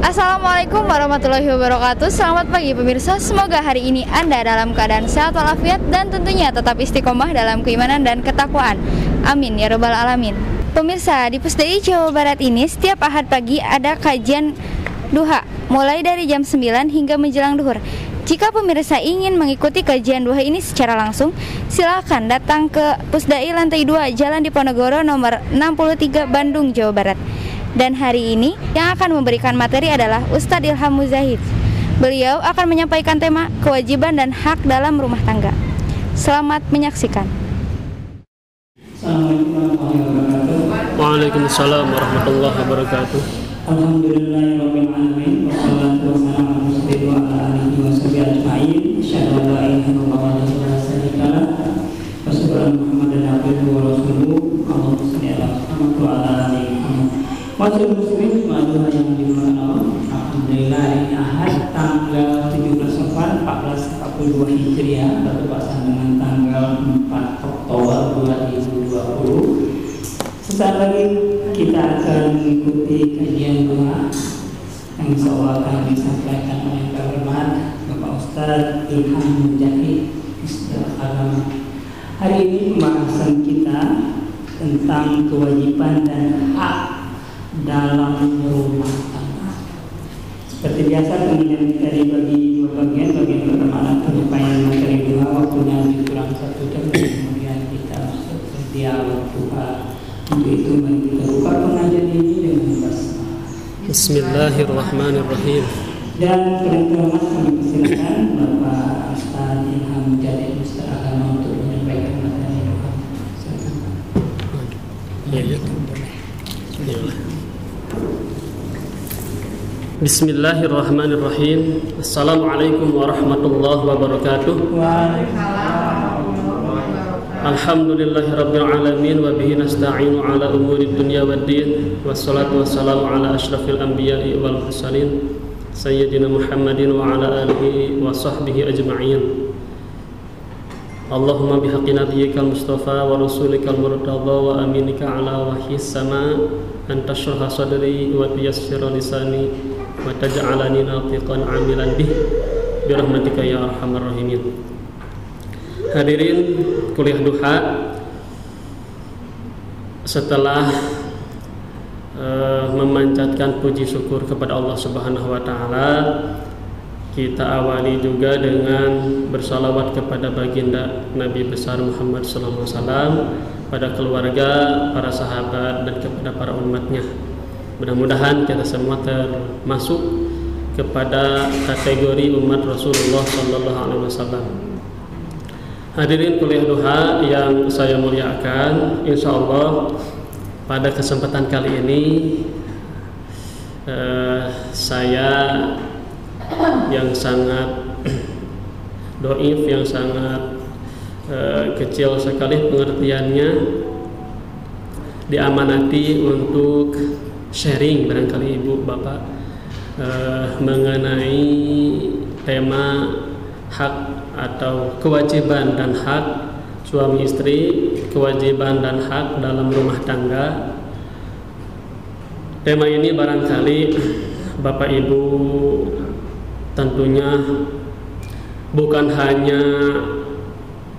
Assalamualaikum warahmatullahi wabarakatuh. Selamat pagi pemirsa. Semoga hari ini Anda dalam keadaan sehat walafiat dan tentunya tetap istiqomah dalam keimanan dan ketakwaan. Amin ya rabbal alamin. Pemirsa, di Pusdai Jawa Barat ini setiap Ahad pagi ada kajian duha mulai dari jam 9 hingga menjelang duhur. Jika pemirsa ingin mengikuti kajian duha ini secara langsung, silakan datang ke Pusdai lantai 2 Jalan Diponegoro nomor 63 Bandung, Jawa Barat. Dan hari ini yang akan memberikan materi adalah Ustadz Ilham Muzahid. Beliau akan menyampaikan tema kewajiban dan hak dalam rumah tangga. Selamat menyaksikan. Assalamualaikum warahmatullahi wabarakatuh. Waalaikumsalam warahmatullahi wabarakatuh. Alhamdulillahirrahmanirrahim. Wassalatu wassalamu ala alihi wa sahbihi ajma'in. Asyhadu an la ilaha illallah wahdahu la syarika lah. Wa asyhadu anna Muhammadan abduhu wa rasuluh. Allahumma shalli ala Muhammad wa ala ali Muhammad. Masyaallah muslimin, jemaah yang dimuliakan Allah. Alhamdulillah ini Ahad tanggal 17 Safar 1442 Hijriah bertepatan dengan tanggal 4 Oktober 2020. Sesaat lagi kita akan mengikuti kajian doa yang insyaallah akan disampaikan oleh Bapak Ustadz Ilham Muzahid Ustadz Agama. Hari ini pembahasan kita tentang kewajiban dan hak dalam rumah tangga. Seperti biasa kemudian kita dibagi dua bagian pertama penyampaian materi doa, waktunya lebih kurang 1 jam, dan kemudian kita berdialog doa. Untuk itu mari kita buka pengajian ini dengan basmalah. Bismillahirrahmanirrahim. Dan pertama kami persilakan Bapak Ustadz Ilham Muzahid Ustadz Agama untuk menyampaikan materi doa. Bismillahirrahmanirrahim. Assalamualaikum warahmatullahi wabarakatuh. Alhamdulillahirabbil alamin wa bihi nasta'inu ala umuri dunya waddin. Wassalatu wassalamu ala asyrafil anbiya'i wal mursalin sayyidina Muhammadin wa ala alihi wa sahbihi ajma'in. Allahumma bihaqqi nabiyyikal mustafa wa rasulikal murtada wa aminika ala wahyis sama anta syurha sadri wa tuyassira lisani wa taj'alani natiqan amilan bih birahmatika ya arhamar rahimin. Hadirin kuliah duha, setelah memanjatkan puji syukur kepada Allah Subhanahu wa taala, kita awali juga dengan bersalawat kepada baginda Nabi besar Muhammad sallallahu alaihi wasallam, pada keluarga, para sahabat, dan kepada para umatnya. Mudah-mudahan kita semua termasuk kepada kategori umat Rasulullah sallallahu alaihi wasallam. Hadirin kuliah duha yang saya muliakan, insya Allah pada kesempatan kali ini saya yang sangat doif, yang sangat kecil sekali pengertiannya, diamanati untuk sharing barangkali ibu bapak mengenai tema hak atau kewajiban dan hak suami istri, kewajiban dan hak dalam rumah tangga. Tema ini barangkali bapak ibu tentunya bukan hanya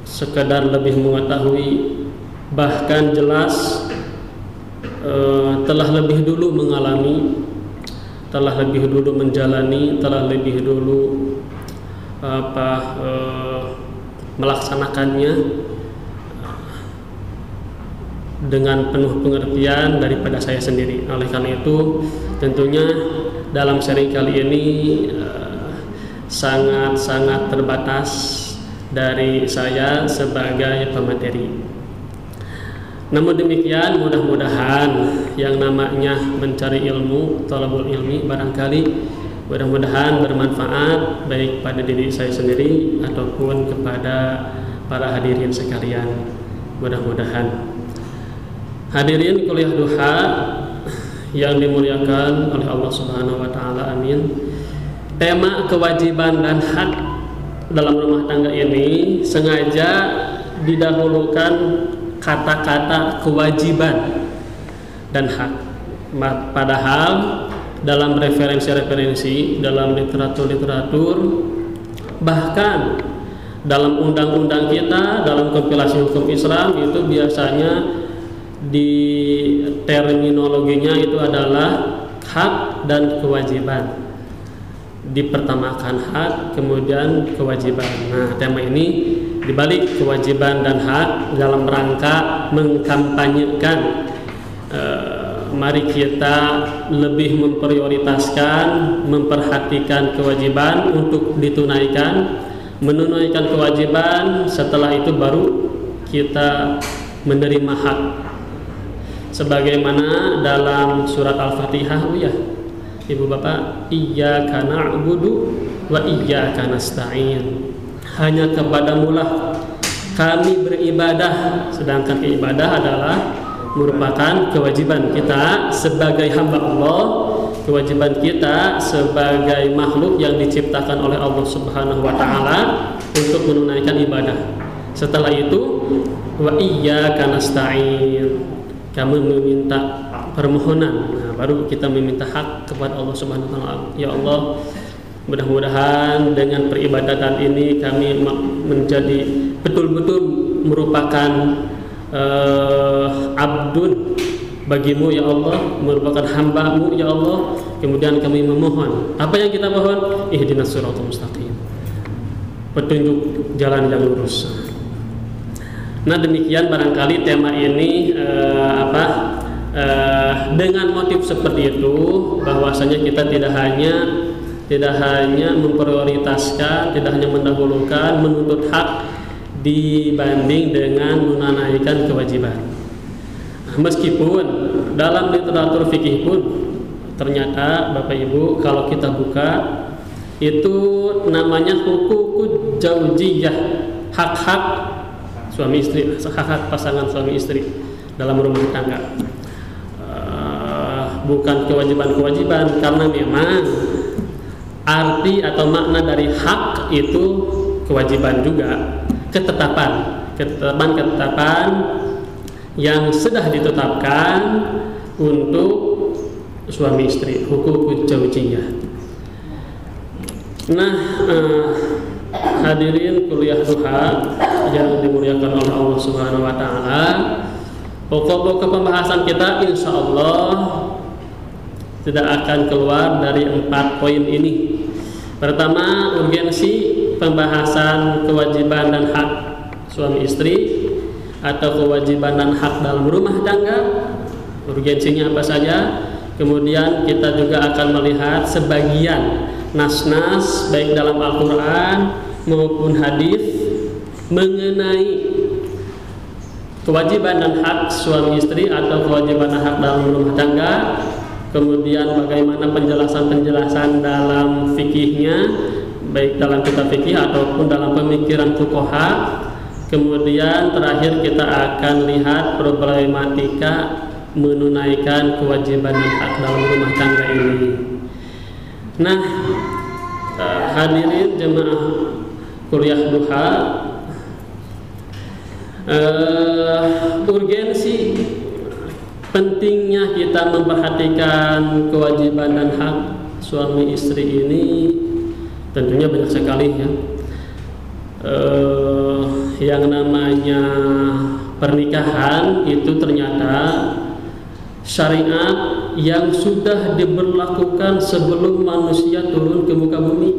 sekedar lebih mengetahui, bahkan jelas telah lebih dulu mengalami, telah lebih dulu menjalani, telah lebih dulu melaksanakannya dengan penuh pengertian daripada saya sendiri. Oleh karena itu tentunya dalam sharing kali ini sangat-sangat terbatas dari saya sebagai pemateri. Namun demikian, mudah-mudahan yang namanya mencari ilmu, thalabul ilmi, barangkali mudah-mudahan bermanfaat baik pada diri saya sendiri ataupun kepada para hadirin sekalian. Mudah-mudahan. Hadirin kuliah duha yang dimuliakan oleh Allah Subhanahu wa taala, amin. Tema kewajiban dan hak dalam rumah tangga ini sengaja didahulukan kata-kata kewajiban dan hak. Padahal dalam referensi-referensi, dalam literatur-literatur, bahkan dalam undang-undang kita, dalam kompilasi hukum Islam itu biasanya di terminologinya itu adalah hak dan kewajiban. Dipertamakan hak, kemudian kewajiban. Nah, tema ini dibalik kewajiban dan hak dalam rangka mengkampanyekan mari kita lebih memprioritaskan, memperhatikan kewajiban untuk ditunaikan, menunaikan kewajiban, setelah itu baru kita menerima hak. Sebagaimana dalam surat Al-Fatihah, ya Ibu Bapak, iyyaka na'budu wa iyyaka nasta'in. Hanya kepadamulah kami beribadah, sedangkan ibadah adalah merupakan kewajiban kita sebagai hamba Allah, kewajiban kita sebagai makhluk yang diciptakan oleh Allah Subhanahu wa taala untuk menunaikan ibadah. Setelah itu wa iyyaka nasta'in, kami meminta permohonan. Nah, baru kita meminta hak kepada Allah Subhanahu wa taala. Ya Allah, mudah-mudahan dengan peribadatan ini kami menjadi betul-betul merupakan abdun bagimu ya Allah, merupakan hambamu ya Allah. Kemudian kami memohon, apa yang kita mohon? Ihdinas siratal mustaqim, petunjuk jalan yang lurus. Nah, demikian barangkali tema ini dengan motif seperti itu, bahwasanya kita tidak hanya memprioritaskan, tidak hanya mendahulukan menuntut hak dibanding dengan menunaikan kewajiban. Meskipun dalam literatur fikih pun ternyata Bapak Ibu kalau kita buka itu namanya hukukul zaujiyah, hak-hak suami istri, hak-hak pasangan suami istri dalam rumah tangga. Bukan kewajiban-kewajiban, karena memang arti atau makna dari hak itu kewajiban juga. Ketetapan yang sudah ditetapkan untuk suami istri, hukukul zaujiyah. Nah, hadirin kuliah duha yang dimuliakan oleh Allah Subhanahu wa taala, pokok-pokok pembahasan kita insya Allah tidak akan keluar dari 4 poin ini. Pertama, urgensi pembahasan kewajiban dan hak suami istri atau kewajiban dan hak dalam rumah tangga, urgensinya apa saja. Kemudian kita juga akan melihat sebagian nas-nas baik dalam Al-Quran maupun hadis mengenai kewajiban dan hak suami istri atau kewajiban dan hak dalam rumah tangga. Kemudian bagaimana penjelasan-penjelasan dalam fikihnya, baik dalam kitab fikih ataupun dalam pemikiran fuqaha. Kemudian terakhir kita akan lihat problematika menunaikan kewajiban dan hak dalam rumah tangga ini. Nah, hadirin jemaah kuliah duha, urgensi pentingnya kita memperhatikan kewajiban dan hak suami istri ini tentunya banyak sekali ya. Yang namanya pernikahan itu ternyata syariat yang sudah diberlakukan sebelum manusia turun ke muka bumi.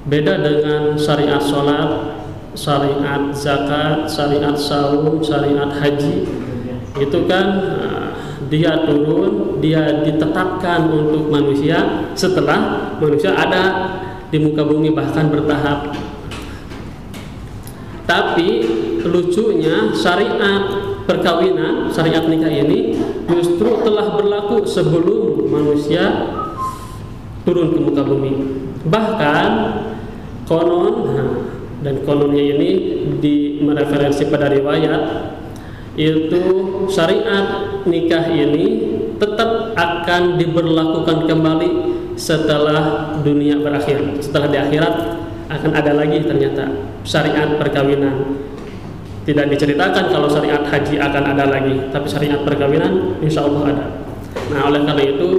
Beda dengan syariat sholat, syariat zakat, syariat saum, syariat haji. Itu kan dia turun, dia ditetapkan untuk manusia setelah manusia ada di muka bumi, bahkan bertahap. Tapi lucunya syariat perkawinan, syariat nikah ini justru telah berlaku sebelum manusia turun ke muka bumi. Bahkan konon, dan kononnya ini mereferensi pada riwayat, itu syariat nikah ini tetap akan diberlakukan kembali setelah dunia berakhir. Setelah di akhirat akan ada lagi ternyata syariat perkawinan. Tidak diceritakan kalau syariat haji akan ada lagi, tapi syariat perkawinan insya Allah ada. Nah, oleh karena itu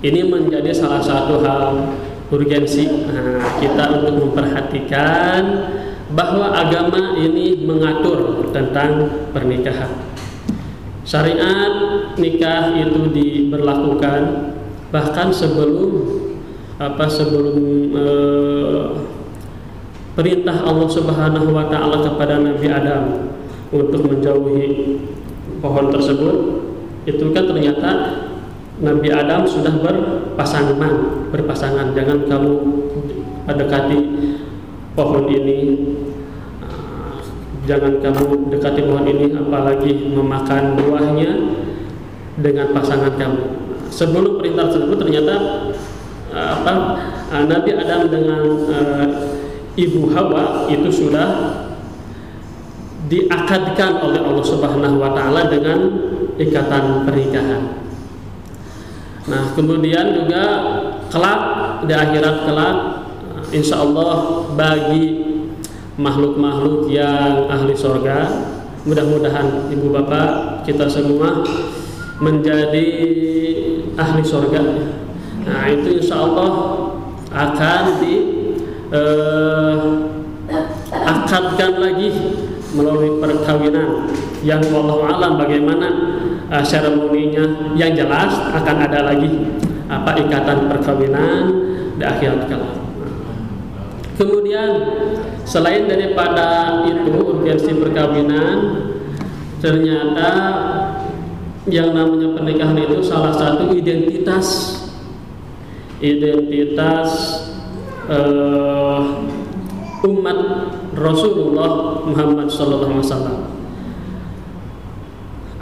ini menjadi salah satu hal urgensi kita untuk memperhatikan bahwa agama ini mengatur tentang pernikahan. Syariat nikah itu diberlakukan bahkan sebelum perintah Allah Subhanahu wa taala kepada Nabi Adam untuk menjauhi pohon tersebut. Itu kan ternyata Nabi Adam sudah berpasangan, jangan kamu dekati pohon ini, jangan kamu dekati pohon ini, apalagi memakan buahnya dengan pasangan kamu. Sebelum perintah tersebut ternyata Nabi Adam dengan Ibu Hawa itu sudah diakadkan oleh Allah Subhanahu wa taala dengan ikatan pernikahan. Nah, kemudian juga kelak di akhirat kelak insya Allah bagi makhluk-makhluk yang ahli surga, mudah-mudahan ibu bapak kita semua menjadi ahli surga. Nah, itu insya Allah akan diakadkan lagi melalui perkawinan yang wallahu alam bagaimana seremoninya, yang jelas akan ada lagi ikatan perkawinan di akhirat kelak. Kemudian selain daripada itu urgensi perkawinan, ternyata yang namanya pernikahan itu salah satu identitas umat Rasulullah Muhammad sallallahu alaihi wasallam.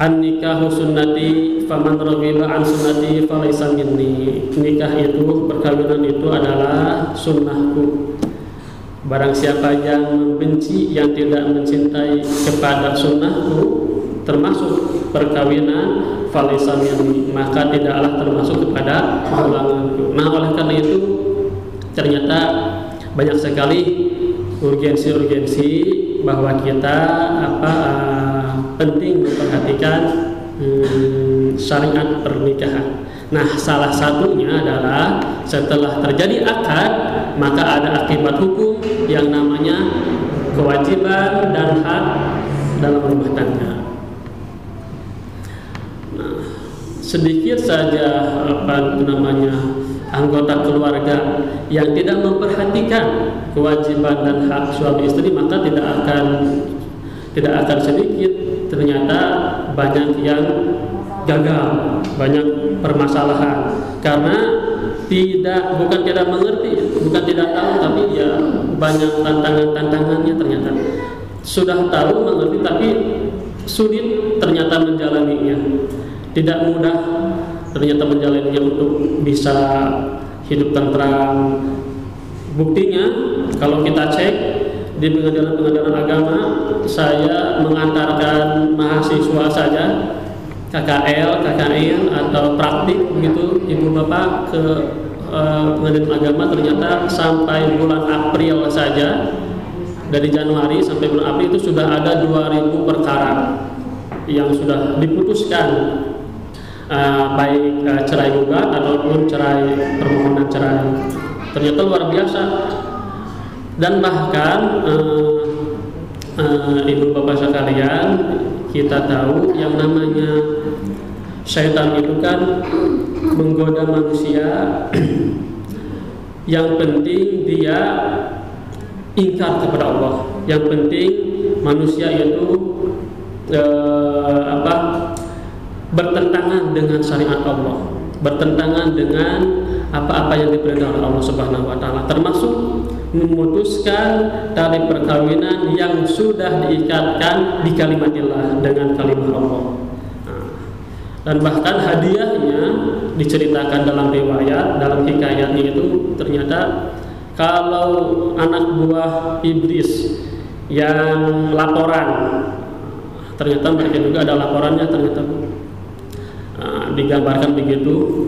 An-nikahu sunnati faman raghiba an sunnati falaysa minni. Nikah itu, perkawinan itu adalah sunnahku. Barang siapa yang membenci, yang tidak mencintai kepada sunnahku, termasuk perkawinan, falaysa minni, maka tidaklah termasuk kepada golonganku. Nah, oleh karena itu ternyata banyak sekali urgensi bahwa kita penting memperhatikan syariat pernikahan. Nah, salah satunya adalah setelah terjadi akad, maka ada akibat hukum yang namanya kewajiban dan hak dalam rumah tangga. Nah, sedikit saja anggota keluarga yang tidak memperhatikan kewajiban dan hak suami istri, maka tidak akan sedikit ternyata banyak yang gagal, banyak permasalahan karena bukan tidak mengerti, bukan tidak tahu, tapi ya banyak tantangannya ternyata. Sudah tahu, mengerti, tapi sulit ternyata menjalaninya. Tidak mudah ternyata menjalaninya untuk bisa hidup tentram. Buktinya kalau kita cek di pengadilan agama, saya mengantarkan mahasiswa saja KKL atau praktik begitu ibu bapak ke pengadilan agama, ternyata sampai bulan April saja, dari Januari sampai bulan April itu sudah ada 2000 perkara yang sudah diputuskan, baik cerai gugat ataupun permohonan cerai. Ternyata luar biasa. Dan bahkan ibu bapak sekalian, kita tahu yang namanya syaitan itu kan menggoda manusia. Yang penting dia ingkar kepada Allah. Yang penting manusia itu bertentangan dengan syariat Allah, bertentangan dengan apa-apa yang diperintahkan Allah Subhanahu wa taala, termasuk memutuskan tali perkawinan yang sudah diikatkan di kalimatillah, dengan kalimat Allah. Dan bahkan hadiahnya diceritakan dalam riwayat, dalam hikayatnya itu ternyata kalau anak buah iblis yang laporan, ternyata mereka juga ada laporannya, ternyata digambarkan begitu,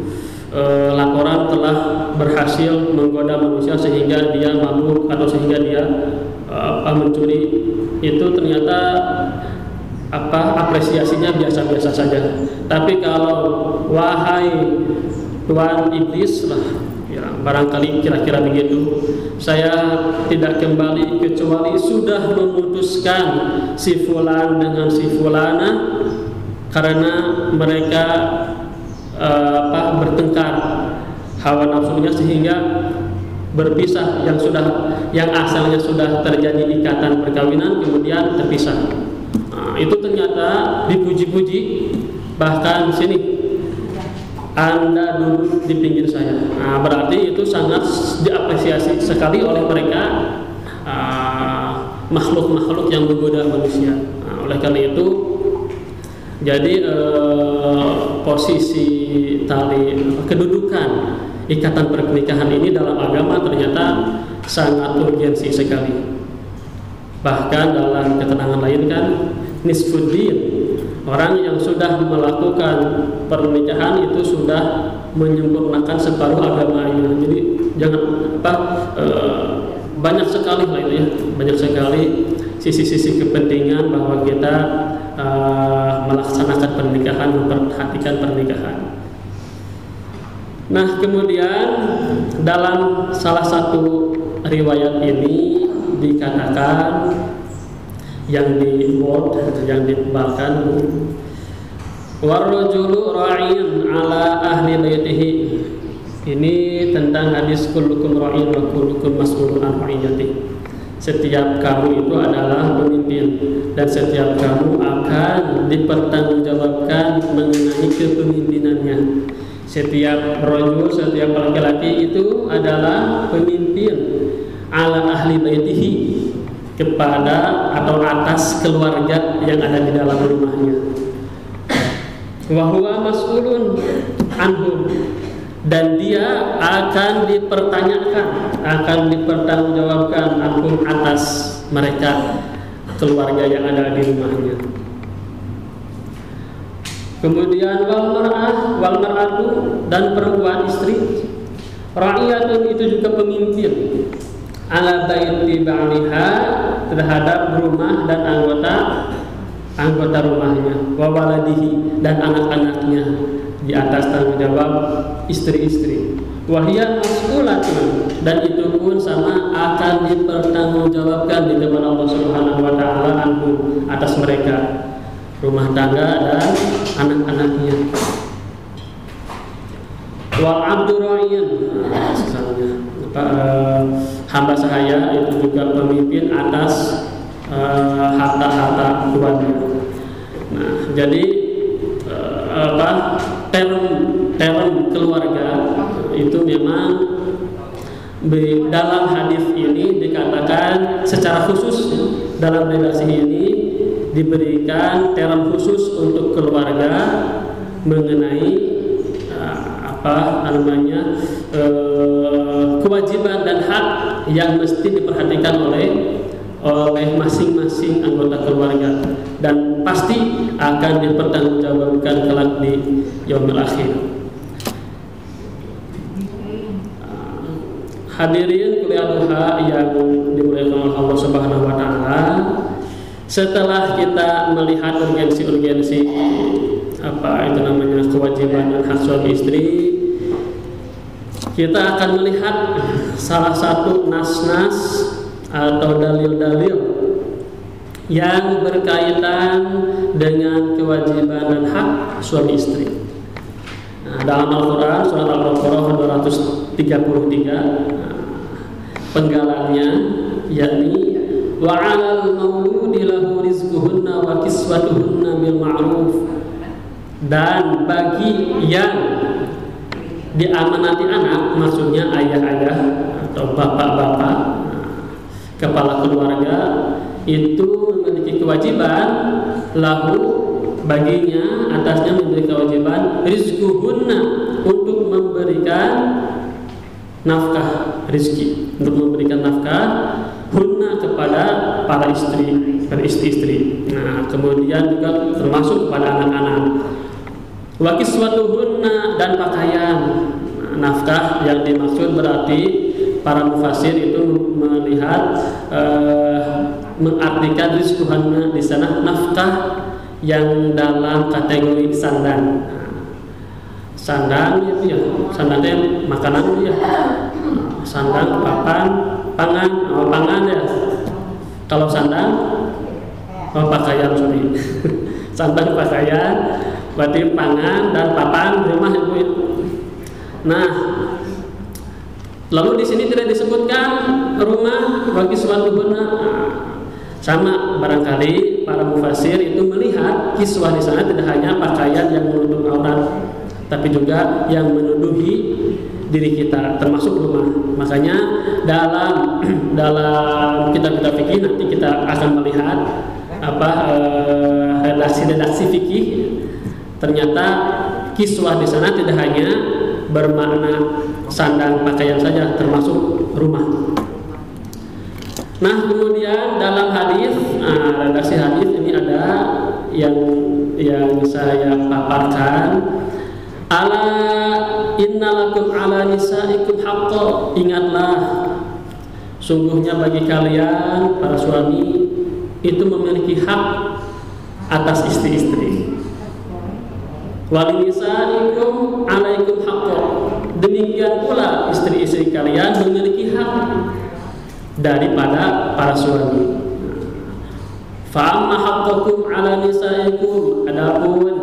laporan telah berhasil menggoda manusia sehingga dia mabuk atau sehingga dia mencuri. Itu ternyata apresiasinya biasa-biasa saja. Tapi kalau wahai tuan iblis lah, ya, barangkali kira-kira begitu, saya tidak kembali kecuali sudah memutuskan si fulan dengan si fulana karena mereka bertengkar hawa nafsunya sehingga berpisah, yang asalnya sudah terjadi ikatan perkawinan kemudian terpisah. Itu ternyata dipuji-puji, bahkan sini Anda duduk di pinggir saya. Berarti itu sangat diapresiasi sekali oleh mereka, makhluk-makhluk yang menggoda manusia. Oleh karena itu, jadi posisi tali kedudukan ikatan pernikahan ini dalam agama ternyata sangat urgensi sekali. Bahkan dalam keterangan lain kan, nisfuddin, orang yang sudah melakukan pernikahan itu sudah menyempurnakan separuh agamanya. Jadi jangan banyak sekali lah itu ya, banyak sekali sisi-sisi kepentingan bahwa kita melaksanakan pernikahan, memperhatikan pernikahan. Nah, kemudian dalam salah satu riwayat ini dikatakan yang di-bold, yang ditebalkan, warrajulu ra'in ala ahli baitihi. Ini tentang hadis kullukum ra'in wa kullukum mas'ulun an ra'iyatihi. Setiap kamu itu adalah pemimpin dan setiap kamu akan dipertanggungjawabkan mengenai kepemimpinannya. Setiap rajul, setiap laki-laki itu adalah pemimpin ala ahli baitihi, kepada atau atas keluarga yang ada di dalam rumahnya. Wa huwa mas'ulun anhum, dan dia akan dipertanyakan, akan dipertanggungjawabkan anhum, atas mereka, keluarga yang ada di rumahnya. Kemudian wal mar'atu, dan perempuan istri, ra'iyatun, itu juga pemimpin, ala baiti ba'liha, terhadap rumah dan anggota rumahnya, wa waladihi, dan anak-anaknya, di atas tanggung jawab istri-istri. Wahiyat mas'ulatun, dan itu pun sama akan dipertanggungjawabkan di depan Allah Subhanahu wa taala anhum, atas mereka, rumah tangga dan anak-anaknya. Wal abdu ra'in, hamba sahaya itu juga pemimpin atas harta-harta tuannya. Nah, jadi term keluarga itu memang dalam hadis ini dikatakan secara khusus, dalam redaksi ini diberikan term khusus untuk keluarga mengenai kewajiban dan hak yang mesti diperhatikan oleh masing-masing anggota keluarga, dan pasti akan dipertanggungjawabkan kelak di yaumil akhir. Hadirin kuliah duha yang dimuliakan oleh Allah Subhanahu wa taala, setelah kita melihat urgensi-urgensi kewajiban dan hak suami istri, kita akan melihat salah satu nas-nas atau dalil-dalil yang berkaitan dengan kewajiban dan hak suami istri. Nah, dalam Al-Quran, surat Al-Baqarah 233, penggalannya yakni wa 'alal mauludi lahu rizquhunna wa kiswatuhunna bil ma'ruf, dan bagi yang diamanati anak, maksudnya ayah-ayah atau bapak-bapak, kepala keluarga, itu memiliki kewajiban, lahu, baginya, atasnya memiliki kewajiban, rizquhunna, untuk memberikan nafkah rizki, untuk memberikan nafkah hunna kepada para istri. Nah, kemudian juga termasuk kepada anak-anak. Wa kiswatuhunna, dan pakaian. Nafkah yang dimaksud berarti para mufassir itu melihat mengartikan rizquhunna di sana nafkah yang dalam kategori sandang. Sandang itu ya, sandang itu makanan itu ya. Sandang, papan, pangan, pangan ya. Kalau sandang, pakaian sorry. Sandang pakaian, berarti pangan dan papan rumah itu. Nah, lalu di sini tidak disebutkan rumah bagi suatu benar. Sama barangkali para mufasir itu melihat kiswah di sana tidak hanya pakaian yang menutup aurat, tapi juga yang menuduhi diri kita, termasuk rumah. Makanya dalam kitab-kitab fikih nanti kita akan melihat redaksi fikih. Ternyata kiswah di sana tidak hanya bermakna sandang pakaian saja, termasuk rumah. Nah, kemudian dalam hadis, redaksi hadis ini ada yang saya paparkan. Ala innalakum ala nisaikum haqqo, ingatlah sungguhnya bagi kalian para suami itu memiliki hak atas istri-istri. Walinisaikum alaikum haqqo, demikian pula istri-istri kalian memiliki hak daripada para suami. Fa'amma haqqakum ala nisaikum, adapun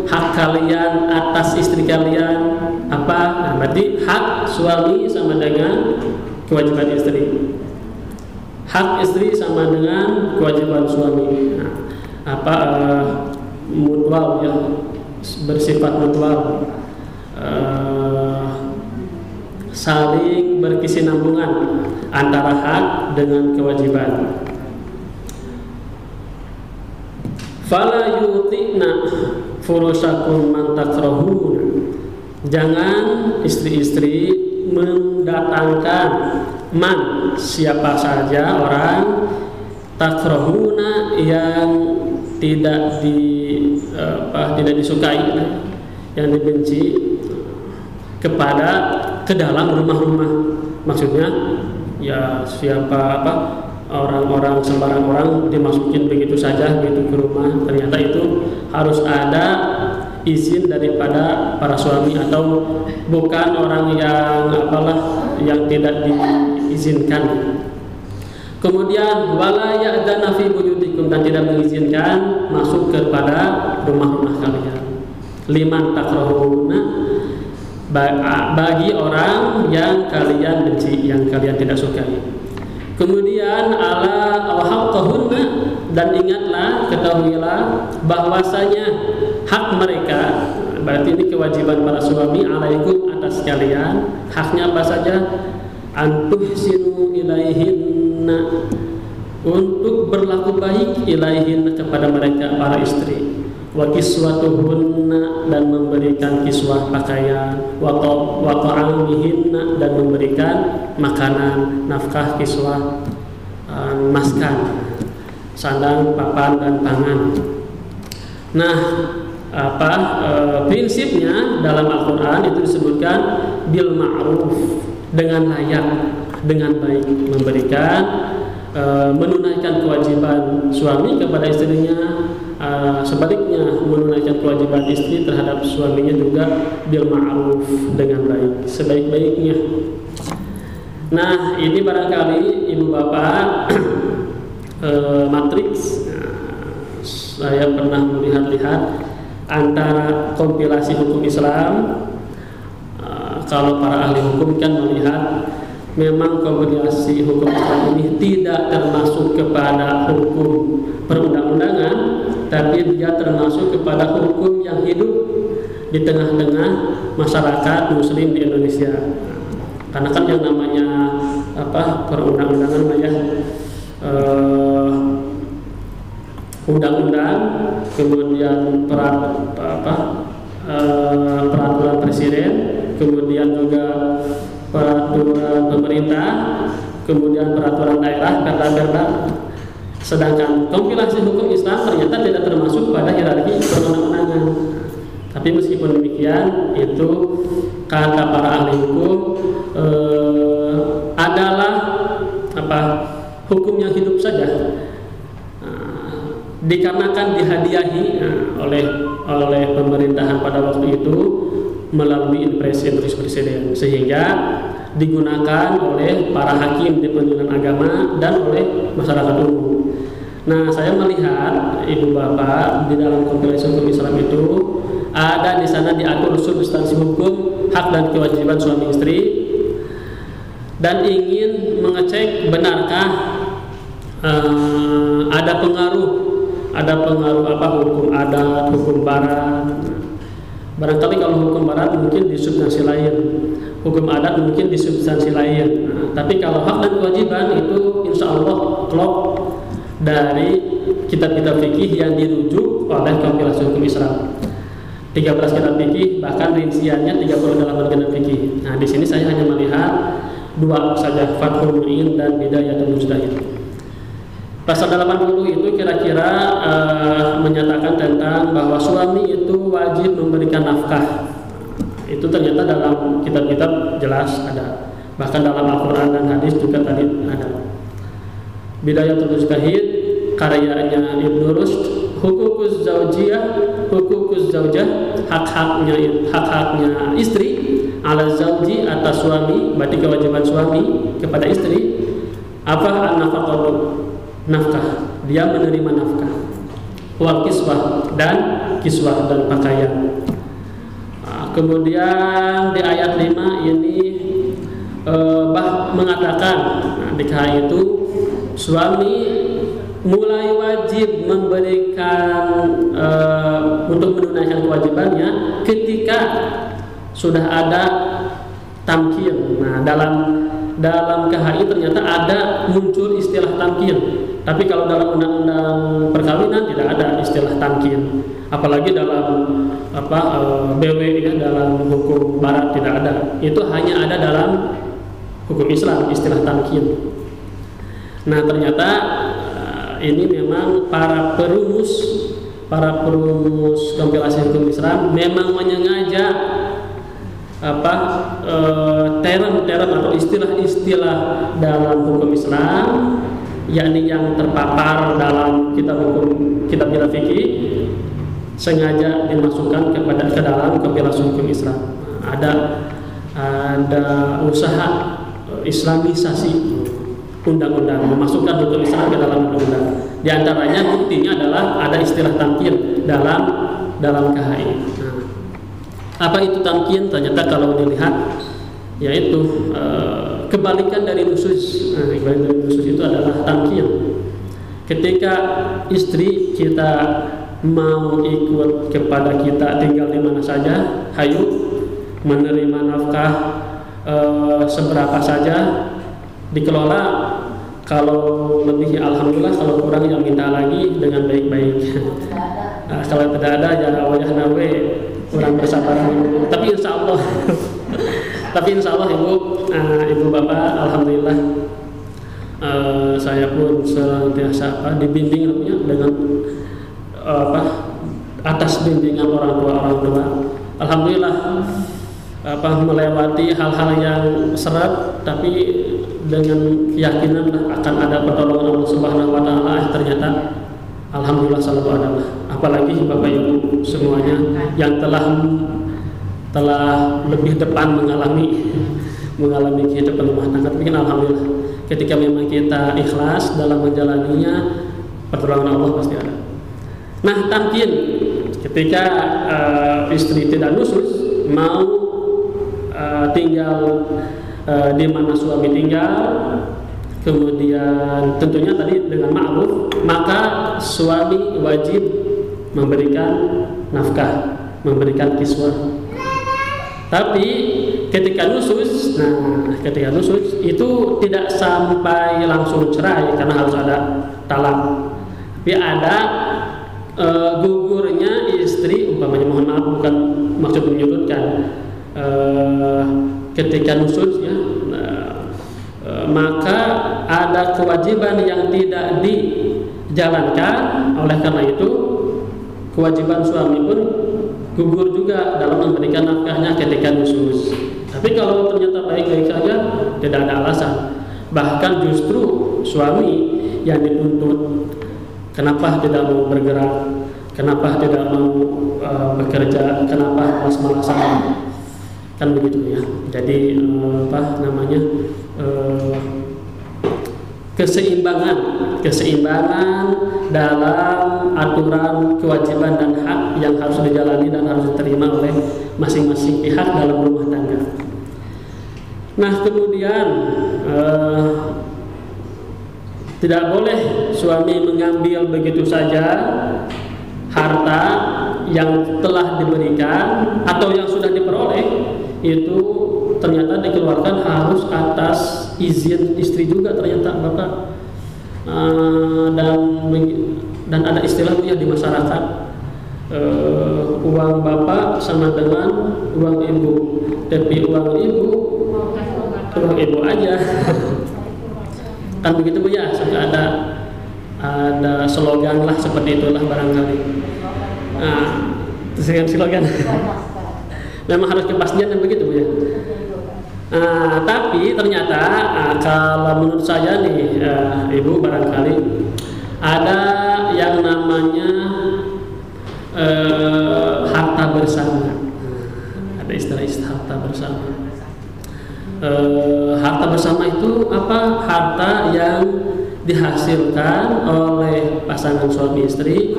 hak kalian atas istri kalian apa? Nah, berarti hak suami sama dengan kewajiban istri. Hak istri sama dengan kewajiban suami. Nah, mutual ya, bersifat mutual, saling berkesinambungan antara hak dengan kewajiban. Fala yuti'na furusakum man takrahun, jangan istri-istri mendatangkan man, siapa saja orang, takrahuna yang tidak disukai, yang dibenci, ke dalam rumah-rumah. Maksudnya ya siapa orang-orang, sembarang orang dimasukin begitu saja begitu ke rumah. Ternyata itu harus ada izin daripada para suami, atau bukan orang yang tidak diizinkan. Kemudian wala ya'dana fi buyutikum, dan tidak mengizinkan masuk kepada rumah-rumah kalian. Liman takrahuna, bagi orang yang kalian benci, yang kalian tidak sukai. Kemudian ala haqqahunna, dan ingatlah, ketahuilah bahwasanya hak mereka, berarti ini kewajiban para suami, alaikum, atas kalian. Haknya apa saja? Antuhsinu ilaihinna, untuk berlaku baik, ilaihin, kepada mereka para istri. Wa kiswatuhunna, dan memberikan kiswah pakaian. Wa ta'amihinna, dan memberikan makanan, nafkah, kiswah, maskan, sandang, papan, dan pangan. Nah, prinsipnya dalam Al-Quran itu disebutkan bil ma'ruf, dengan layak, dengan baik, memberikan, menunaikan kewajiban suami kepada istrinya. Sebaliknya, menunaikan kewajiban istri terhadap suaminya juga bil ma'ruf, dengan baik, sebaik-baiknya. Nah, ini barangkali ibu bapak matriks. Saya pernah melihat-lihat antara kompilasi hukum Islam. Kalau para ahli hukum kan melihat memang kompilasi hukum Islam ini tidak termasuk kepada hukum perundang-undangan, tapi dia termasuk kepada hukum yang hidup di tengah-tengah masyarakat Muslim di Indonesia. Karena kan yang namanya perundang-undangan undang-undang, kemudian peraturan presiden, kemudian juga peraturan pemerintah, kemudian peraturan daerah, perda. Sedangkan kompilasi hukum Islam ternyata tidak termasuk pada hierarki perundang-undangan. Tapi meskipun demikian, itu kata para ahli hukum adalah hukum yang hidup saja. dikarenakan dihadiahi oleh pemerintahan pada waktu itu melalui impresi presiden, sehingga digunakan oleh para hakim di pengadilan agama dan oleh masyarakat umum. Nah, saya melihat ibu bapak di dalam kompilasi hukum Islam itu ada di sana diatur substansi hukum hak dan kewajiban suami istri, dan ingin mengecek benarkah ada pengaruh apa hukum adat, hukum barat. Barangkali kalau hukum barat mungkin di substansi lain, hukum adat mungkin di substansi lain. Tapi kalau hak dan kewajiban itu insya Allah klop dari kitab-kitab fikih yang dirujuk oleh kompilasi hukum Islam. 13 kitab fikih, bahkan rinciannya 38 kitab fikih. Nah, di sini saya hanya melihat 2 saja, Fathul Mu'in dan Bidayatul Mujtahid. Pasal 80 itu kira-kira menyatakan tentang bahwa suami itu wajib memberikan nafkah. Itu ternyata dalam kitab-kitab jelas ada. Bahkan dalam Al-Quran dan hadis juga tadi ada. Bidayatul Mujtahid karyanya Ibnu Rushd, hukukuz zaujah, hak-haknya istri ala zauji atas suami, berarti kewajiban suami kepada istri apa an-nafaqatu, nafkah, dia menerima nafkah, wal kiswah dan pakaian. Kemudian di ayat 5 ini mengatakan di KH itu suami mulai wajib memberikan untuk menunaikan kewajibannya ketika sudah ada tamkin. Nah, dalam KHI ternyata ada muncul istilah tamkin. Tapi kalau dalam undang-undang perkawinan tidak ada istilah tamkin. Apalagi dalam BW ya, dalam hukum barat tidak ada. Itu hanya ada dalam hukum Islam istilah tamkin. Nah, ternyata ini memang para perumus kompilasi hukum Islam memang menyengaja term atau istilah-istilah dalam hukum Islam, yakni yang terpapar dalam kitab fikih, sengaja dimasukkan ke dalam kompilasi hukum Islam. Ada usaha Islamisasi undang-undang, memasukkan hukum Islam ke dalam undang-undang. Di antaranya buktinya adalah ada istilah tamkin dalam KHI. Nah, apa itu tamkin? Ternyata kalau dilihat yaitu kebalikan dari nusus. Nah, kebalikan dari nusus itu adalah tamkin. Ketika istri kita mau ikut kepada kita tinggal di mana saja, hayu, menerima nafkah seberapa saja, dikelola. Kalau lebih ya alhamdulillah, kalau kurang yang minta lagi dengan baik-baik. Nah, kalau tidak ada ya wajah nawe kurang bersabar. Tapi insya Allah ibu bapak alhamdulillah saya pun senantiasa dibimbing dengan atas bimbingan orang tua. Alhamdulillah melewati hal-hal yang serat, tapi dengan keyakinan akan ada pertolongan Allah Subhanahu wa taala. Ternyata alhamdulillah selalu ada. Apalagi Bapak Ibu semuanya yang telah lebih depan mengalami kehidupan rumah tangga. Tapi alhamdulillah ketika memang kita ikhlas dalam menjalaninya, pertolongan Allah pasti ada. Nah, tamkin ketika istri tidak nusus, mau tinggal di mana suami tinggal, kemudian tentunya tadi dengan ma'ruf, maka suami wajib memberikan nafkah, memberikan kiswah. Tapi ketika nusus itu tidak sampai langsung cerai karena harus ada talak. Tapi ada gugurnya istri, umpamanya, mohon maaf bukan maksud menyudutkan, ketika nusus ya, maka ada kewajiban yang tidak dijalankan. Oleh karena itu kewajiban suami pun gugur juga dalam memberikan nafkahnya ketika nusus. Tapi kalau ternyata baik-baik saja, tidak ada alasan. Bahkan justru suami yang dituntut Kenapa tidak mau bergerak? Kenapa tidak mau bekerja? Kenapa malas-malasan? Kan begitu ya. Jadi keseimbangan dalam aturan, kewajiban dan hak yang harus dijalani dan harus diterima oleh masing-masing pihak dalam rumah tangga. Nah, kemudian tidak boleh suami mengambil begitu saja harta yang telah diberikan atau yang sudah diperoleh, itu ternyata dikeluarkan harus atas izin istri juga ternyata, Bapak. Dan ada istilah ya di masyarakat, uang bapak sama dengan uang ibu, tapi uang ibu aja. Kan begitu Bu ya, sudah ada slogan lah seperti itulah barangkali. Slogan. Memang harus kepastian dan begitu Bu ya. Tapi ternyata kalau menurut saya nih Ibu, barangkali ada yang namanya harta bersama. Ada istilah harta bersama. Harta bersama itu apa? Harta yang dihasilkan oleh pasangan suami istri.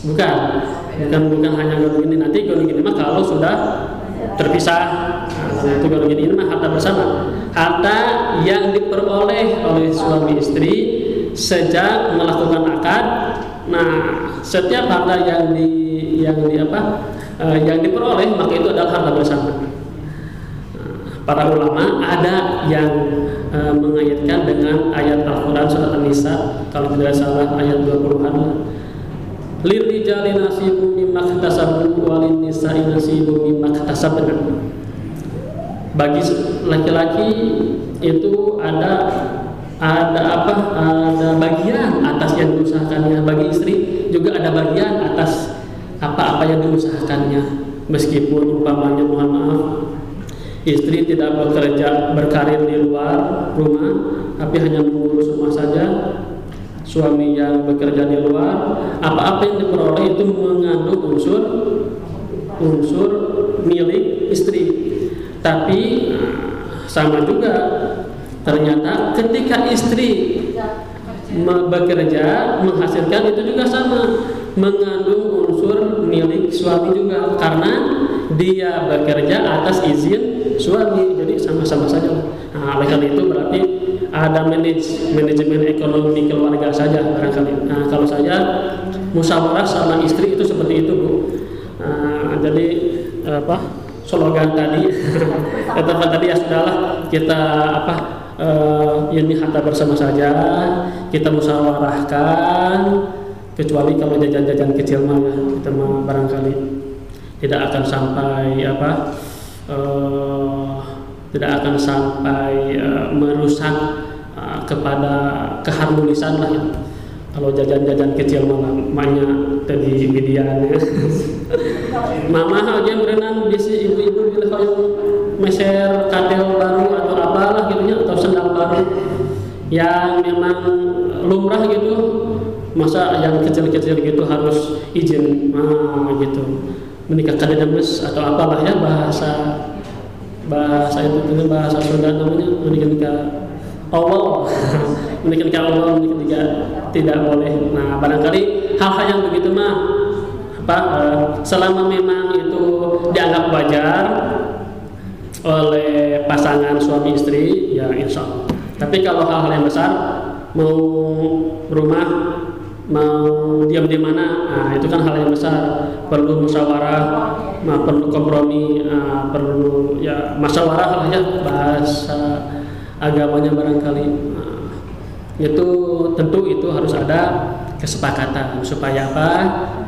Bukan hanya gini, nanti gini mah kalau sudah terpisah. Itu kalau gini ini mah harta bersama. Harta yang diperoleh oleh suami istri sejak melakukan akad. Nah, setiap harta yang diperoleh maka itu adalah harta bersama. Para ulama ada yang mengaitkan dengan ayat Al-Quran surat An-Nisa, kalau tidak salah ayat 20-an. Lirijali nasibun mimma iktasabu walin nisa'i nasibun mimma iktasabna. Bagi laki-laki itu ada bagian atas yang diusahakannya, bagi istri juga ada bagian atas apa-apa yang diusahakannya. Meskipun umpamanya, mohon maaf, istri tidak bekerja berkarir di luar rumah, tapi hanya mengurus rumah saja. Suami yang bekerja di luar, apa-apa yang diperoleh itu mengandung unsur milik istri. Tapi sama juga, ternyata ketika istri bekerja menghasilkan itu juga sama, mengandung unsur milik suami juga, karena dia bekerja atas izin suami, jadi sama-sama saja. Oleh karena itu berarti ada manajemen ekonomi keluarga saja barangkali. Kalau saya musyawarah sama istri itu seperti itu Bu. Jadi slogan tadi tadi ya sudahlah, kita ini harta bersama saja, kita musyawarahkan, kecuali kalau jajan-jajan kecil mah ya, kita mah barangkali tidak akan sampai merusak kepada keharmonisan lah ya. Kalau jajan-jajan kecil mamanya tadi medianya mama aja berenang bisi ibu-ibu bila kau meser katel baru atau apalah gitunya, atau sendal baru yang memang lumrah gitu, masa yang kecil-kecil gitu harus izin gitu, menikahkan demes atau apalah ya, bahasa itu bahasa Sunda namanya menikah Allah. Menikah Allah, menikah tidak boleh. Nah, barangkali hal-hal yang begitu mah selama memang itu dianggap wajar oleh pasangan suami istri, ya insya Allah. Tapi kalau hal-hal yang besar, mau rumah, mau diam di mana, itu kan hal yang besar, perlu musyawarah, perlu kompromi, perlu ya musyawarah lah ya, bahasa agamanya barangkali. Itu tentu itu harus ada kesepakatan supaya apa?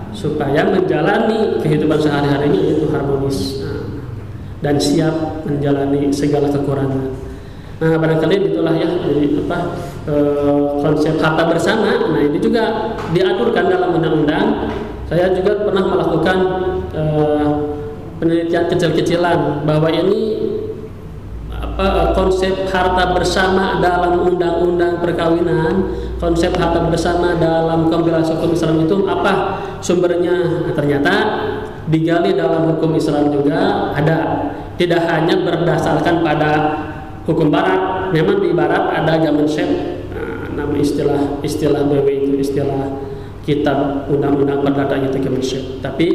Supaya menjalani kehidupan sehari-harinya itu harmonis dan siap menjalani segala kekurangan. Nah, barangkali itulah ya, jadi konsep harta bersama. Nah, ini juga diaturkan dalam undang-undang. Saya juga pernah melakukan penelitian kecil-kecilan bahwa ini konsep harta bersama dalam undang-undang perkawinan, konsep harta bersama dalam kompilasi hukum Islam itu apa sumbernya? Nah, ternyata digali dalam hukum Islam juga ada, tidak hanya berdasarkan pada hukum Barat. Memang di Barat ada Gamensep, nama istilah BW itu istilah kitab undang-undang perdata itu Gamensep. Tapi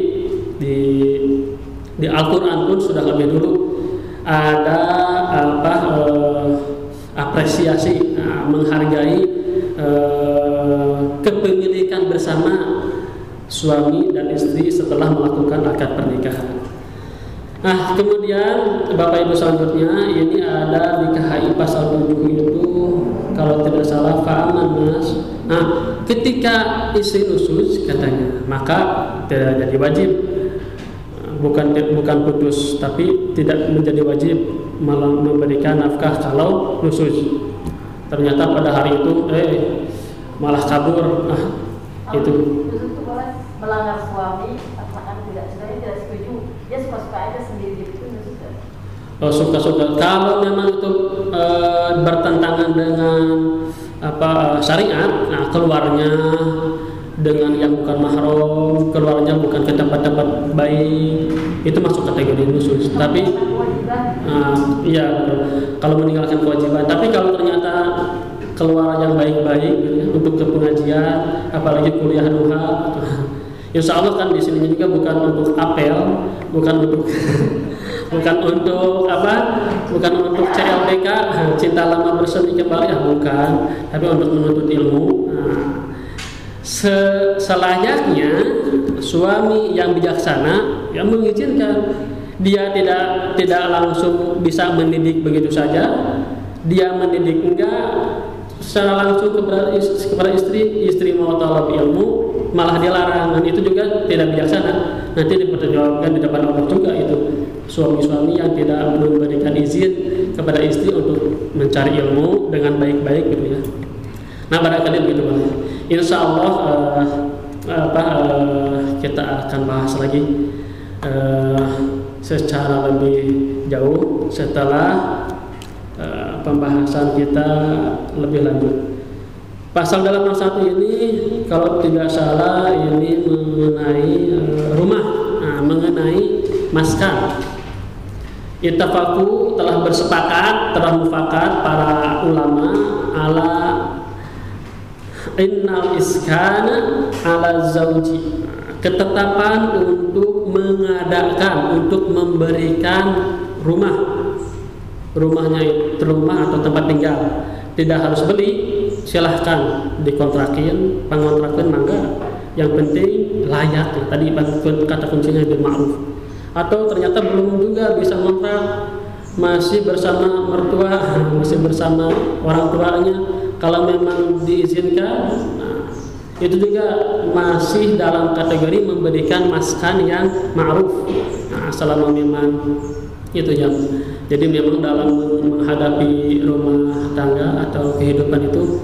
di Al-Quran pun sudah lebih dulu ada apresiasi, menghargai kepemilikan bersama suami dan istri setelah melakukan akad pernikahan. Nah, kemudian Bapak Ibu selanjutnya ini ada di KHI pasal 7 itu kalau tidak salah fa'aman mas. Nah, ketika istri nusyuz katanya, maka tidak jadi wajib, bukan putus, tapi tidak menjadi wajib malah memberikan nafkah kalau nusyuz. Ternyata pada hari itu malah kabur. Nah, itu melanggar suami, asalkan tidak setuju, dia suka-suka aja sendiri gitu. Suka-suka. Kalau memang itu bertentangan dengan syariat, nah keluarnya dengan yang bukan mahram, keluarnya bukan ke tempat-tempat baik, itu masuk kategori nusyuz. Tapi iya, kalau meninggalkan kewajiban. Tapi kalau ternyata keluar yang baik-baik gitu, untuk ke pengajian, apalagi kuliah duha, insya Allah kan di sini juga bukan untuk apel, bukan untuk bukan untuk CLBK, cinta lama bersemi kembali, bukan, tapi untuk menuntut ilmu. Selayaknya suami yang bijaksana yang mengizinkan, dia tidak langsung bisa mendidik begitu saja, dia mendidik enggak secara langsung kepada istri mau talab ilmu malah dilarang, dan itu juga tidak bijaksana. Nanti dipertanggungjawabkan di depan Allah juga itu suami-suami yang tidak memberikan izin kepada istri untuk mencari ilmu dengan baik-baik gitu ya. Nah, barangkali begitu Bang. Insya Allah kita akan bahas lagi secara lebih jauh setelah pembahasan kita lebih lanjut. Pasal dalam nomor 1 ini kalau tidak salah ini mengenai rumah, mengenai maskan. Ittafaqu telah bersepakat, telah mufakat para ulama ala innal iskana ala zauji, ketetapan untuk mengadakan, untuk memberikan rumahnya itu rumah atau tempat tinggal, tidak harus beli, silahkan dikontrakin, pengontrakan mangga, yang penting layak. Tadi kata kuncinya bil ma'ruf. Atau ternyata belum juga bisa ngontrak, masih bersama mertua, masih bersama orang tuanya, kalau memang diizinkan, itu juga masih dalam kategori memberikan maskan yang ma'ruf. Selama memang itu ya. Jadi memang dalam menghadapi rumah tangga atau kehidupan itu,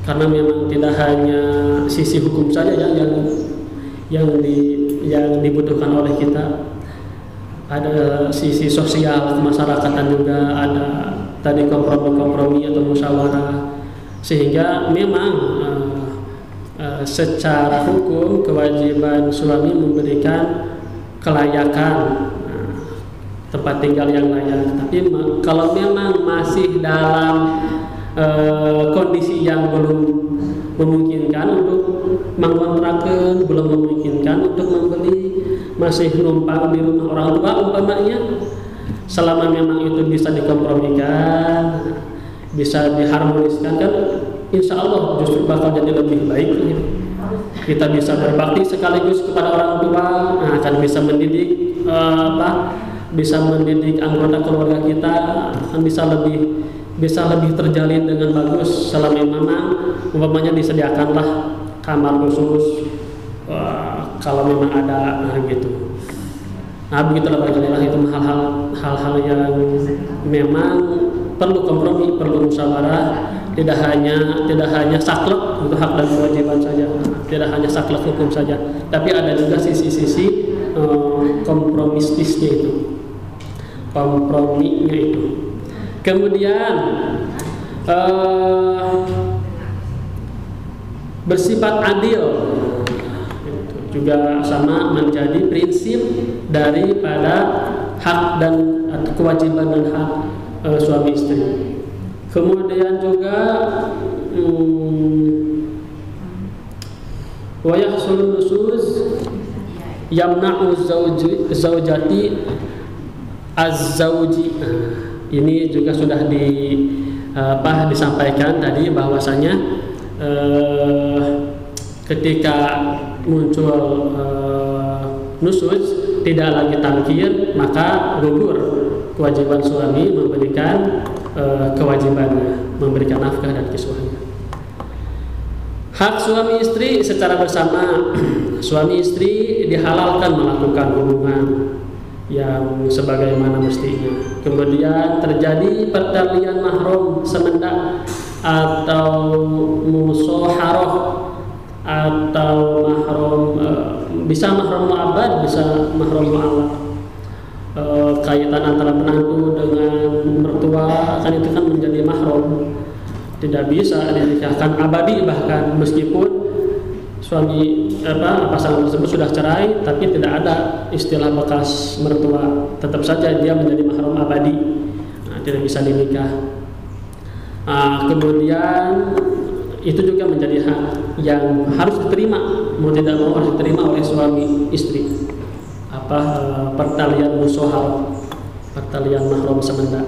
karena memang tidak hanya sisi hukum saja yang dibutuhkan oleh kita, ada sisi sosial kemasyarakatan juga, ada tadi kompromi atau musyawarah, sehingga memang secara hukum kewajiban suami memberikan kelayakan tempat tinggal yang layak. Tapi kalau memang masih dalam kondisi yang belum memungkinkan untuk mengontrakkan, belum memungkinkan untuk membeli, masih numpang di rumah orang tua umpamanya, selama memang itu bisa dikompromikan, bisa diharmoniskan, kan insya Allah justru bakal jadi lebih baik. Kita bisa berbakti sekaligus kepada orang tua, akan bisa mendidik bisa mendidik anggota keluarga kita, akan bisa lebih terjalin dengan bagus selama memang umpamanya disediakanlah kamar khusus kalau memang ada gitu. Nah, begitulah barangkali itu hal-hal yang memang perlu kompromi, perlu musyawarah, tidak hanya saklek untuk hak dan kewajiban saja, tidak hanya saklek hukum saja, tapi ada juga sisi-sisi kompromistisnya itu, komprominya itu. Kemudian bersifat adil, itu juga sama menjadi prinsip daripada hak dan kewajiban dan hak suami istri. Kemudian juga wa yahsul nusuz yamna'u zaujati az-zauji. Ini juga sudah disampaikan tadi bahwasanya ketika muncul nusuz tidak lagi tamkir, maka gugur kewajiban suami memberikan kewajibannya, memberikan nafkah dan kiswahnya. Hak suami istri secara bersama, suami istri dihalalkan melakukan hubungan yang sebagaimana mestinya. Kemudian terjadi pertalian mahram semendak atau musaharah atau mahram, bisa mahram mu'abbad, bisa mahram mu'allaq. Kaitan antara menantu dengan mertua kan itu kan menjadi mahram, tidak bisa dinikahkan abadi, bahkan meskipun suami pasangan tersebut sudah cerai tapi tidak ada istilah bekas mertua, tetap saja dia menjadi mahram abadi, tidak bisa dinikah. Kemudian itu juga menjadi hak yang harus diterima, mau tidak mau harus diterima oleh suami istri. Pertalian musaharah, pertalian mahram semendak.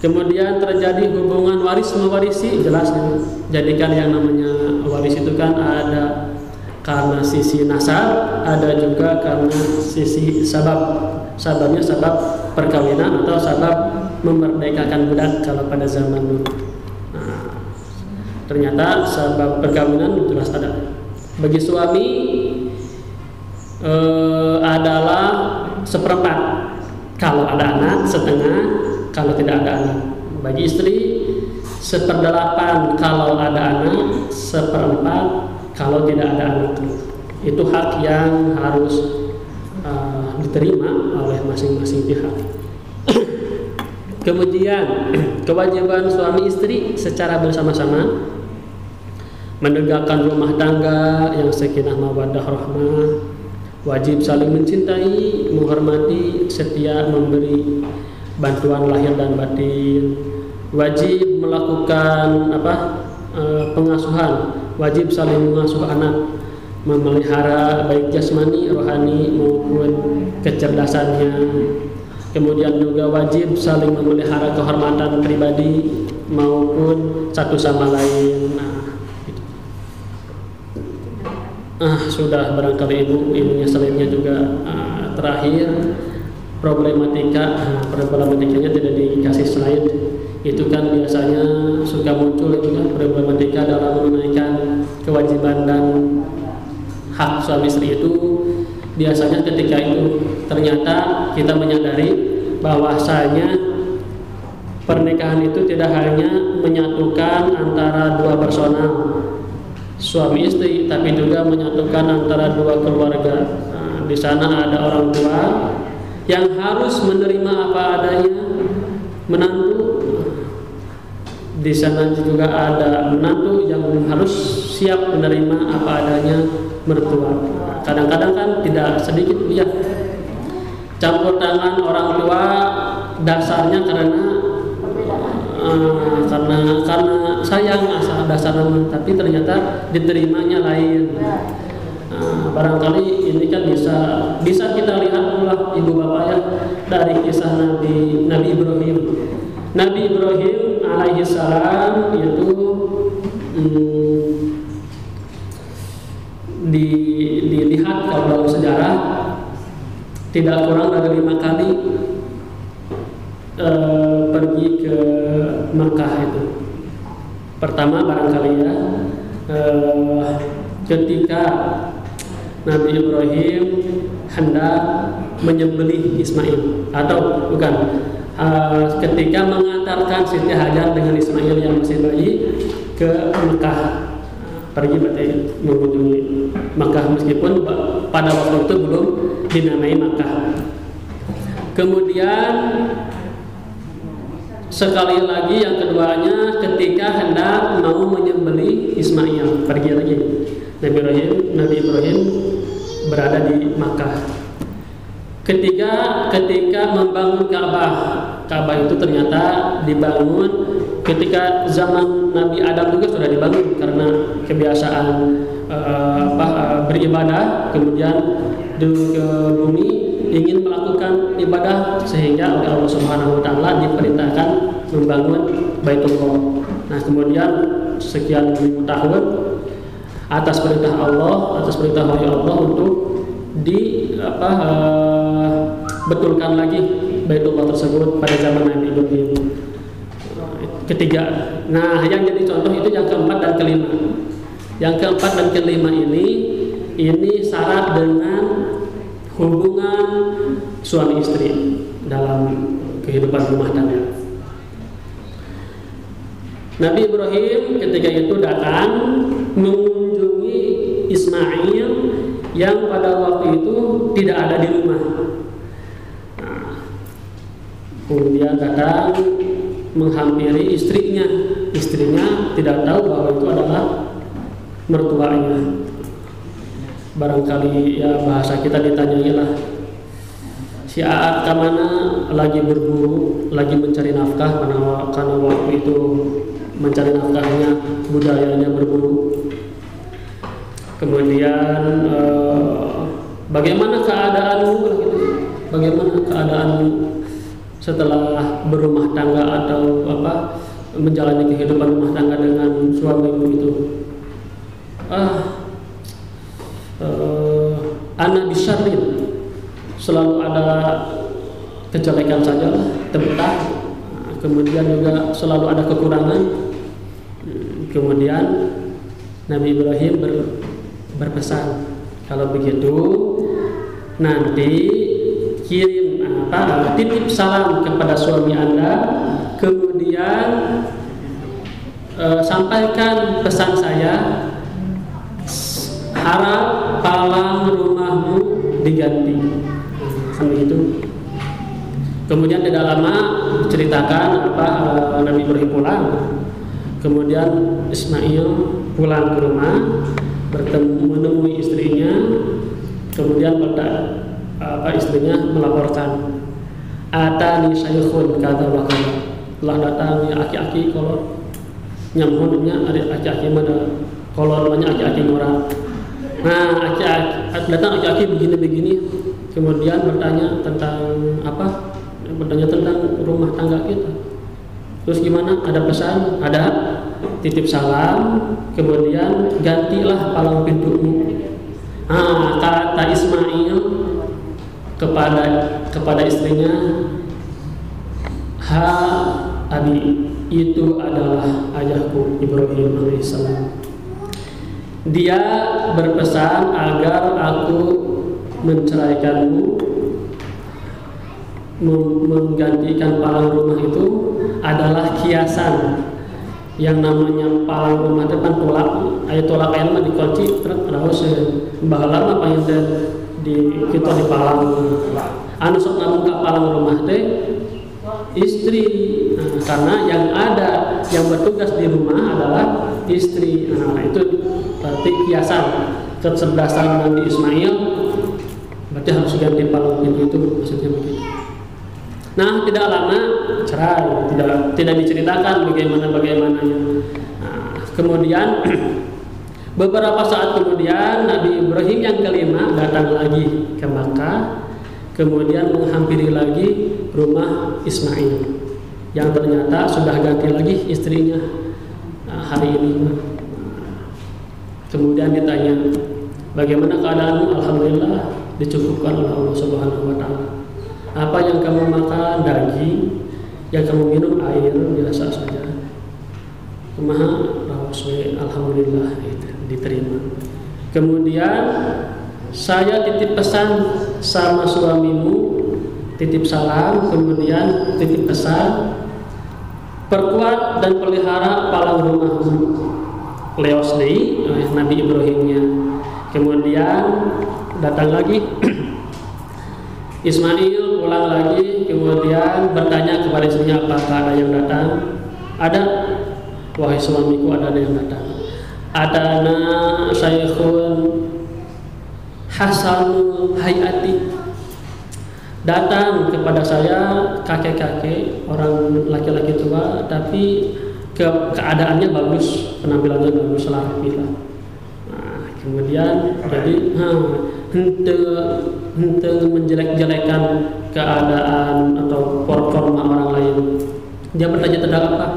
Kemudian terjadi hubungan waris mewarisi, jelas ini. Jadikan yang namanya waris itu kan ada karena sisi nasab, ada juga karena sisi sabab. Sababnya sabab perkawinan atau sabab memerdekakan budak kalau pada zaman dulu. Ternyata sabab perkawinan jelas ada. Bagi suami adalah seperempat kalau ada anak, setengah kalau tidak ada anak. Bagi istri 1/8 kalau ada anak, 1/4 kalau tidak ada anak. Itu hak yang harus diterima oleh masing-masing pihak. Kemudian kewajiban suami istri secara bersama-sama menegakkan rumah tangga yang sakinah mawaddah rahmah, wajib saling mencintai, menghormati, setia memberi bantuan lahir dan batin, wajib melakukan pengasuhan, wajib saling mengasuh anak, memelihara baik jasmani, rohani maupun kecerdasannya. Kemudian juga wajib saling memelihara kehormatan pribadi maupun satu sama lain. Sudah barangkali ilmunya selainnya juga terakhir problematikanya tidak dikasih slide. Itu kan biasanya suka muncul juga problematika dalam menunaikan kewajiban dan hak suami istri itu. Biasanya ketika itu ternyata kita menyadari bahwasanya pernikahan itu tidak hanya menyatukan antara dua personal suami istri, tapi juga menyatukan antara dua keluarga. Di sana ada orang tua yang harus menerima apa adanya menantu. Di sana juga ada menantu yang harus siap menerima apa adanya mertua. Kadang-kadang kan tidak sedikit ya campur tangan orang tua dasarnya karena sayang asal dasarnya, tapi ternyata diterimanya lain. Barangkali ini kan bisa kita lihat pula ibu bapak ya dari kisah Nabi Ibrahim. Nabi Ibrahim alaihi salam itu dilihat kalau dalam sejarah tidak kurang dari 5 kali pergi ke Mekah itu. Pertama barangkali ya ketika Nabi Ibrahim hendak menyembelih Ismail, atau bukan, ketika mengantarkan Siti Hajar dengan Ismail yang masih bayi ke Mekah. Pergi berarti mengunjungi Mekah meskipun pada waktu itu belum dinamai Mekah. Kemudian sekali lagi yang keduanya ketika hendak mau menyembelih Ismail, pergi lagi. Nabi Ibrahim berada di Makkah. Ketiga, ketika membangun Ka'bah itu ternyata dibangun ketika zaman Nabi Adam juga sudah dibangun karena kebiasaan beribadah, kemudian turun ke bumi ingin melakukan ibadah sehingga oleh Allah Subhanahu wa taala diperintahkan membangun Baitullah. Nah, kemudian sekian ribu tahun atas perintah Allah untuk betulkan lagi Baitullah tersebut pada zaman Nabi Ibrahim. Ketiga. Nah, yang jadi contoh itu yang keempat dan kelima. Yang keempat dan kelima ini syarat dengan hubungan suami istri dalam kehidupan rumah tangga. Nabi Ibrahim ketika itu datang mengunjungi Ismail yang pada waktu itu tidak ada di rumah. Nah, kemudian datang menghampiri istrinya. Istrinya tidak tahu bahwa itu adalah mertuanya. Barangkali ya bahasa kita ditanyailah, si Aat kemana, lagi berburu, lagi mencari nafkah, karena waktu itu mencari nafkahnya budayanya berburu. Kemudian bagaimana keadaanmu gitu? Bagaimana keadaanmu setelah berumah tangga atau menjalani kehidupan rumah tangga dengan suamimu itu? Ana bisyarrin, selalu ada kejelekan saja lah, terbentang. Kemudian juga selalu ada kekurangan. Kemudian Nabi Ibrahim berpesan, kalau begitu nanti kirim titip salam kepada suami Anda, kemudian sampaikan pesan saya, harap palang rumahmu diganti. Begitu. Kemudian tidak lama ceritakan Nabi Ibrahim pulang. Kemudian Ismail pulang ke rumah, menemui istrinya. Kemudian istrinya melaporkan, atani saykhun kata wakala, telah datang aki-aki kolor nyamhunnya ada aki-aki mana kolornya aki-aki orang. Nah, datang aki-aki begini-begini, kemudian bertanya tentang bertanya tentang rumah tangga kita. Terus gimana? Ada pesan? Ada, titip salam, kemudian gantilah palang pintumu. Kata Ismail kepada istrinya, ha abi, itu adalah ayahku Ibrahim alaihissalam. Dia berpesan agar aku menceraikanmu, menggantikan palang rumah itu adalah kiasan. Yang namanya palang rumah depan tolak, ayat tolak yang mah dikunci terus raos baheula mah paling di kita di palang. Anu sok ngabuka palang rumah teh istri. Nah, karena yang bertugas di rumah adalah istri. Nah, itu berarti kiasan kecerdasan Nabi Ismail, berarti harus ganti palang pintu itu, maksudnya begitu. Nah, tidak lama cerai, tidak diceritakan bagaimananya. Nah, kemudian beberapa saat kemudian Nabi Ibrahim yang kelima datang lagi ke Makkah, kemudian menghampiri lagi rumah Ismail yang ternyata sudah ganti lagi istrinya hari ini. Kemudian ditanya, bagaimana keadaanmu? Alhamdulillah, dicukupkan oleh Allah Subhanahu wa taala. Apa yang kamu makan? Daging. Yang kamu minum? Air biasa saja. Kumaha? Alhamdulillah, itu diterima. Kemudian saya titip pesan sama suamimu, titip salam, kemudian titip pesan, perkuat dan pelihara palang rumahmu. Leos deui Nabi Ibrahimnya. Kemudian datang lagi Ismail pulang lagi, kemudian bertanya kepada istrinya, apakah ada yang datang? Ada. Wahai suamiku, ada yang datang. Adana Syekhun Hasanul Hayati, datang kepada saya kakek-kakek, orang laki-laki tua, tapi keadaannya bagus, penampilannya bagus, rapi lah. Nah, kemudian jadi hente menjelek-jelekan keadaan atau performa orang lain. Dia bertanya tentang apa?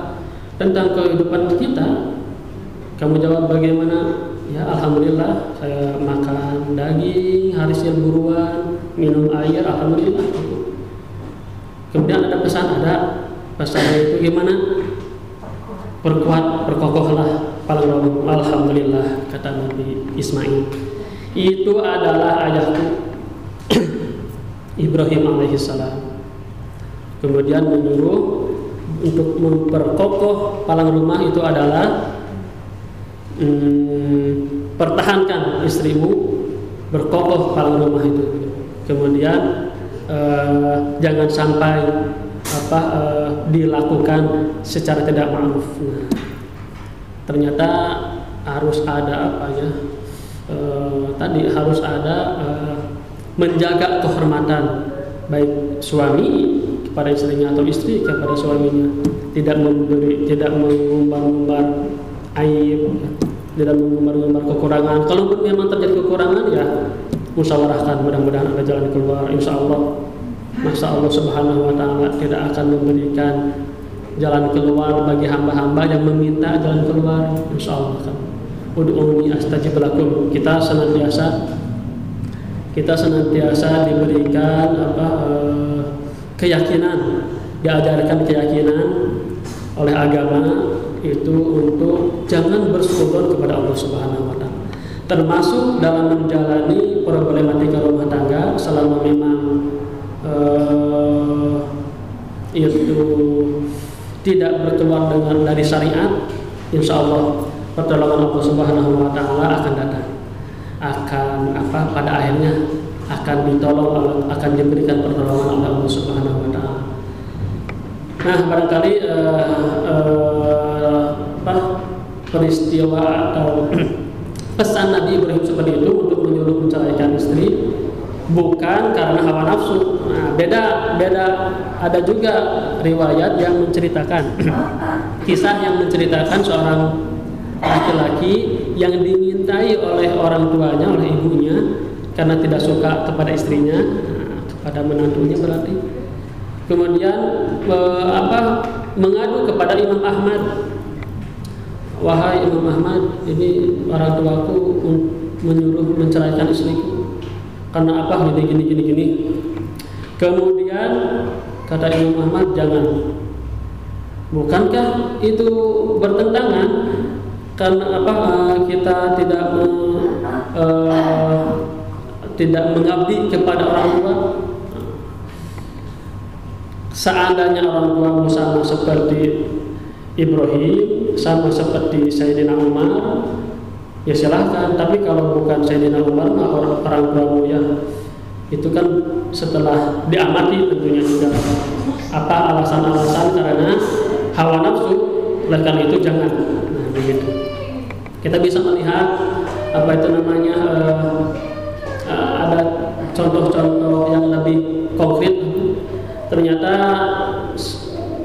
Tentang kehidupan kita. Kamu jawab bagaimana? Ya, alhamdulillah saya makan daging, harisnya buruan, minum air, alhamdulillah. Kemudian ada pesan, pesannya itu gimana? Perkuat, perkokohlah palang alhamdulillah, kata Nabi Ismail. Itu adalah ayahku Ibrahim alaihissalam. Kemudian menyuruh untuk memperkokoh palang rumah itu adalah pertahankan istrimu, berkokoh palang rumah itu. Kemudian jangan sampai dilakukan secara tidak ma'ruf. Nah, ternyata harus ada tadi harus ada menjaga kehormatan baik suami kepada istrinya atau istri kepada suaminya, tidak mengumbar-umbar aib, tidak mengumbar-umbar kekurangan. Kalau memang terjadi kekurangan, ya musyawarahkan, mudah-mudahan ada jalan keluar. Insya Allah, masa Allah Subhanahu wa Ta'ala tidak akan memberikan jalan keluar bagi hamba-hamba yang meminta jalan keluar. Insya Allah kan. Ud'uni astajib lakum. Kita senantiasa diberikan keyakinan, diajarkan keyakinan oleh agama itu untuk jangan bersuudzon kepada Allah Subhanahu wa Ta'ala, termasuk dalam menjalani problematika rumah tangga selama memang itu tidak berkeluar dari syariat. Insya Allah pertolongan Allah Subhanahu wa Ta'ala akan datang, pada akhirnya akan ditolong, akan diberikan pertolongan oleh Allah Subhanahu wa Ta'ala. Nah, barangkali peristiwa atau pesan Nabi Ibrahim seperti itu untuk menyuruh menceraikan istri bukan karena hawa nafsu. Nah, beda. Ada juga riwayat yang menceritakan kisah yang menceritakan seorang laki-laki yang dimintai oleh orang tuanya, oleh ibunya, karena tidak suka kepada istrinya, kepada menantunya berarti. Kemudian mengadu kepada Imam Ahmad. Wahai Imam Ahmad, ini orang tuaku menyuruh menceraikan istriku. Karena apa? Gini. Kemudian kata Imam Ahmad, jangan. Bukankah itu bertentangan? Karena apa? Kita tidak mengabdi kepada orang tua. Seandainya orang tuamu sama seperti Ibrahim, sama seperti Sayyidina Umar, ya silahkan. Tapi kalau bukan Sayyidina Umar, orang tuamu ya itu kan setelah diamati tentunya juga apa alasan-alasan karena hawa nafsu, oleh karena itu jangan. Nah, begitu. Kita bisa melihat apa itu namanya ada contoh-contoh yang lebih konkret. Ternyata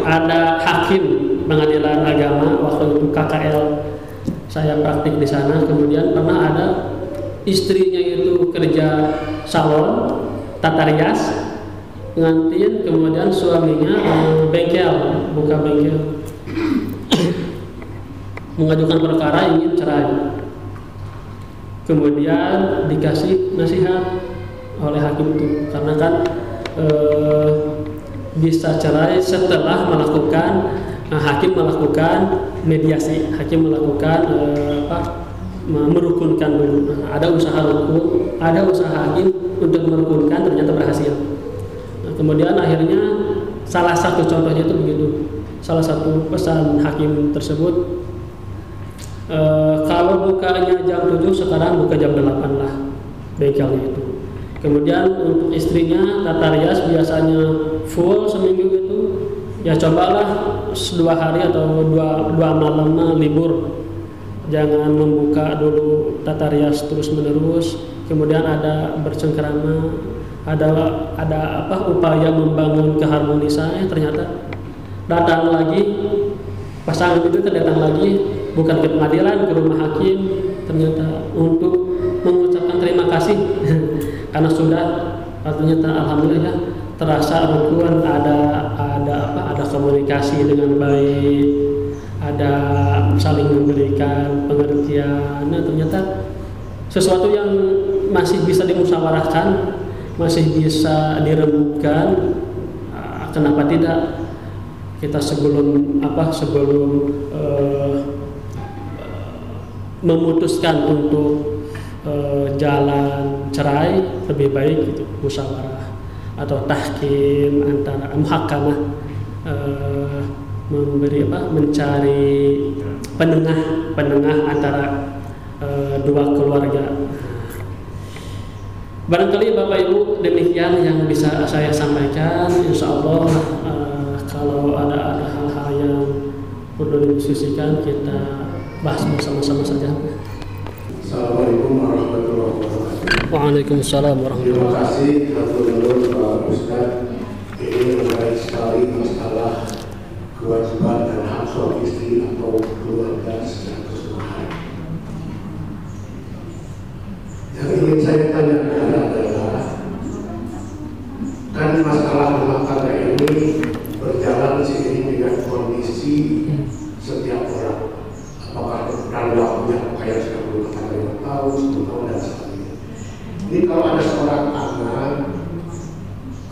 ada hakim pengadilan agama waktu itu KKL saya praktik di sana. Kemudian pernah ada istrinya itu kerja salon, tata rias, pengantin, kemudian suaminya buka bengkel, mengajukan perkara ingin cerai. Kemudian dikasih nasihat oleh hakim itu, karena kan bisa cerai setelah hakim melakukan mediasi, hakim melakukan merukunkan dulu. Ada usaha hukum, ada usaha hakim untuk merukunkan, ternyata berhasil. Nah, kemudian akhirnya salah satu contohnya itu begitu. Salah satu pesan hakim tersebut, kalau bukanya jam 7, sekarang buka jam 8 lah bengkelnya itu. Kemudian untuk istrinya tata rias biasanya full seminggu itu, ya cobalah 2 hari atau 2 malam libur. Jangan membuka dulu tata rias terus menerus. Kemudian ada bercengkerama, ada upaya membangun keharmonisan, ternyata datang lagi pasangan itu datang lagi bukan ke pengadilan, ke rumah hakim, ternyata untuk mengucapkan terima kasih karena sudah ternyata alhamdulillah terasa rukun, ada komunikasi dengan baik, ada saling memberikan pengertian. Nah, ternyata sesuatu yang masih bisa dimusyawarahkan, masih bisa dirembukan. Kenapa tidak kita sebelum memutuskan untuk jalan cerai, lebih baik itu musyawarah atau tahkim antara muhakamah, mencari penengah antara dua keluarga. Barangkali Bapak Ibu demikian yang bisa saya sampaikan. Insya Allah kalau ada hal-hal yang perlu didiskusikan kita bahas bersama-sama saja. Assalamualaikum warahmatullahi wabarakatuh. Waalaikumsalam warahmatullahi wabarakatuh. Terima kasih hatur Pak Ustaz. Ini menarik sekali masalah kewajiban dan hak suami istri atau keluarga secara keseluruhan. Yang ingin saya tanyakan adalah, kan masalah rumah tangga ini berjalan seiring dengan kondisi setiap orang. Apakah dalam waktunya kayak sudah berumah tangga 5 tahun, 10 tahun dan sebagainya. Ini kalau ada seorang anak,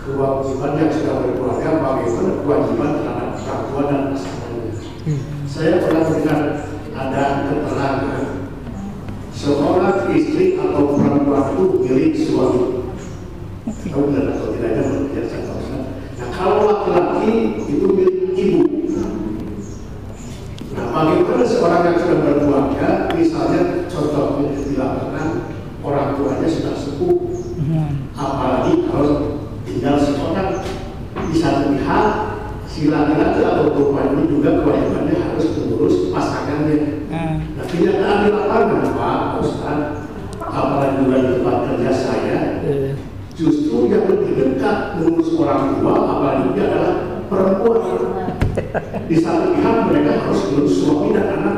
kewajiban yang sudah berkeluarga, bagaimana kewajiban terhadap orang tua dan pasangannya. Saya pernah dengar ada keterangan seorang istri atau perempuan itu milik suami. Tahu benar atau tidaknya menurut saya tahu. Nah, kalau laki-laki itu milik ibu. Nah, bagaimana seorang yang sudah berkeluarga, misalnya contohnya di lapangan orang tuanya sudah sepuh, apalagi kalau tinggal seorang, di satu pihak si laki-laki atau perempuan ini juga kewajibannya harus mengurus pasangannya. Nah, kenyataan di lapangan Pak Ustaz, apalagi juga di tempat kerja saya, justru yang lebih dekat mengurus orang tua apalagi adalah perempuan. Di satu pihak mereka harus mengurus suami dan anak.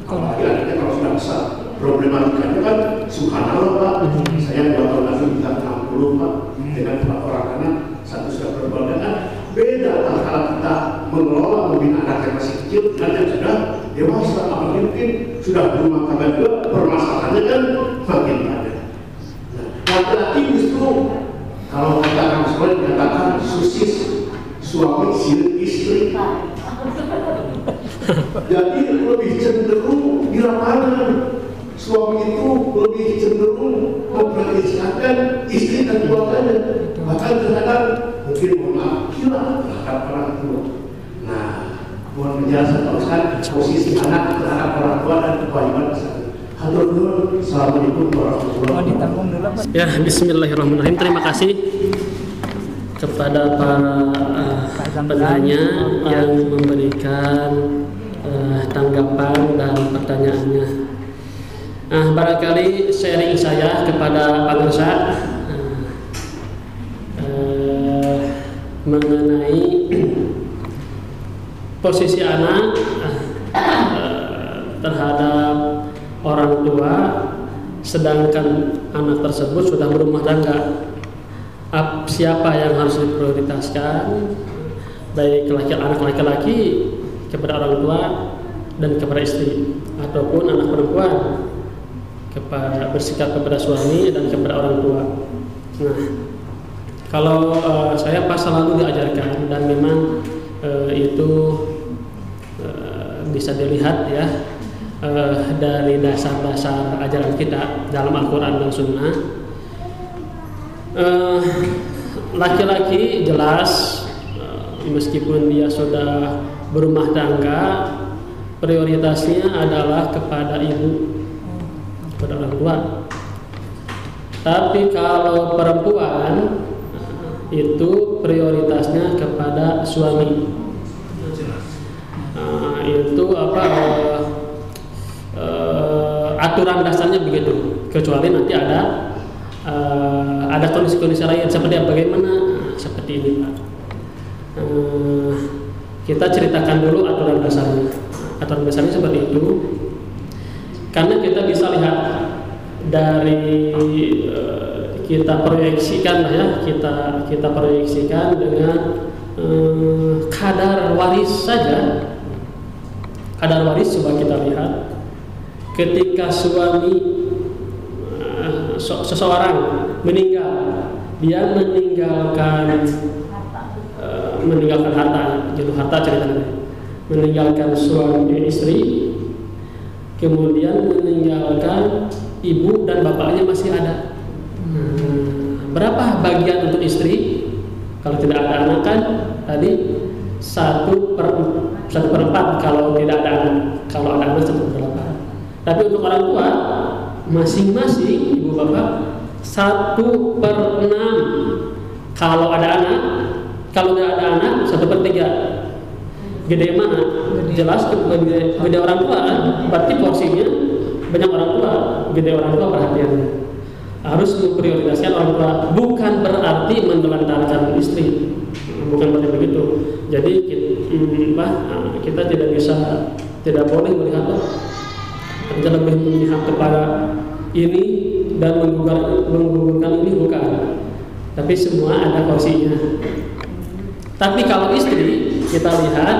Apalagi anaknya kalau sudah besar, problematikanya kan subhanallah Pak. Saya 2 tahun lagi minta 60 Pak, dengan 4 orang anak, 1 sudah berkeluarga. Kan beda antara kita mengelola membina anak yang masih kecil dan yang sudah dewasa, apalagi mungkin sudah berumah tangga juga, permasalahannya kan makin ada. Laki-laki justru kalau kata Kang Soleh dikatakan susis, suami sirik istri. Jadi lebih cenderung di lapangan suami itu lebih cenderung memperhatikan istri dan keluarganya, bahkan terkadang mungkin gila terhadap orang tua. Nah, mohon penjelasan Pak Ustaz posisi anak terhadap orang tua dan kewajiban besar. Assalamualaikum warahmatullahi wabarakatuh. Ya, bismillahirrahmanirrahim. Terima kasih kepada para penanya yang memberikan tanggapan dan pertanyaannya. Nah, barangkali sharing saya kepada Pak Mirsa mengenai posisi anak terhadap orang tua, sedangkan anak tersebut sudah berumah tangga. Siapa yang harus diprioritaskan, baik anak laki-laki kepada orang tua dan kepada istri, ataupun anak perempuan bersikap kepada suami dan kepada orang tua. Nah, kalau saya pas selalu diajarkan dan memang itu bisa dilihat ya dari dasar-dasar ajaran kita dalam Al-Quran dan Sunnah. Laki-laki jelas meskipun dia sudah berumah tangga, prioritasnya adalah kepada ibu, kepada orang tua. Tapi kalau perempuan itu prioritasnya kepada suami. Itu apa? Aturan dasarnya begitu. Kecuali nanti ada kondisi-kondisi lain seperti bagaimana? Seperti ini, Pak. Kita ceritakan dulu aturan dasarnya. Aturan dasarnya seperti itu. Karena kita bisa lihat dari kita proyeksikan lah ya, kita proyeksikan dengan kadar waris saja. Kadar waris coba kita lihat. Ketika suami seseorang meninggal, dia meninggalkan harta, jatuh harta ceritanya, meninggalkan suami istri, kemudian meninggalkan ibu dan bapaknya masih ada. Berapa bagian untuk istri? Kalau tidak ada anak kan tadi 1/4 kalau tidak ada anak. Kalau ada anak 1/8. Tapi untuk orang tua masing-masing ibu bapak 1/6 kalau ada anak. Kalau tidak ada anak 1/3. Gede mana? Jelas gede orang tua, berarti porsinya banyak orang tua, gede orang tua perhatiannya. Harus memprioritaskan orang tua, bukan berarti menelantarkan istri, bukan berarti begitu. Jadi kita tidak boleh melihat, kita lebih melihat kepada ini dan menggugurkan ini, bukan. Tapi semua ada porsinya. Tapi kalau istri, kita lihat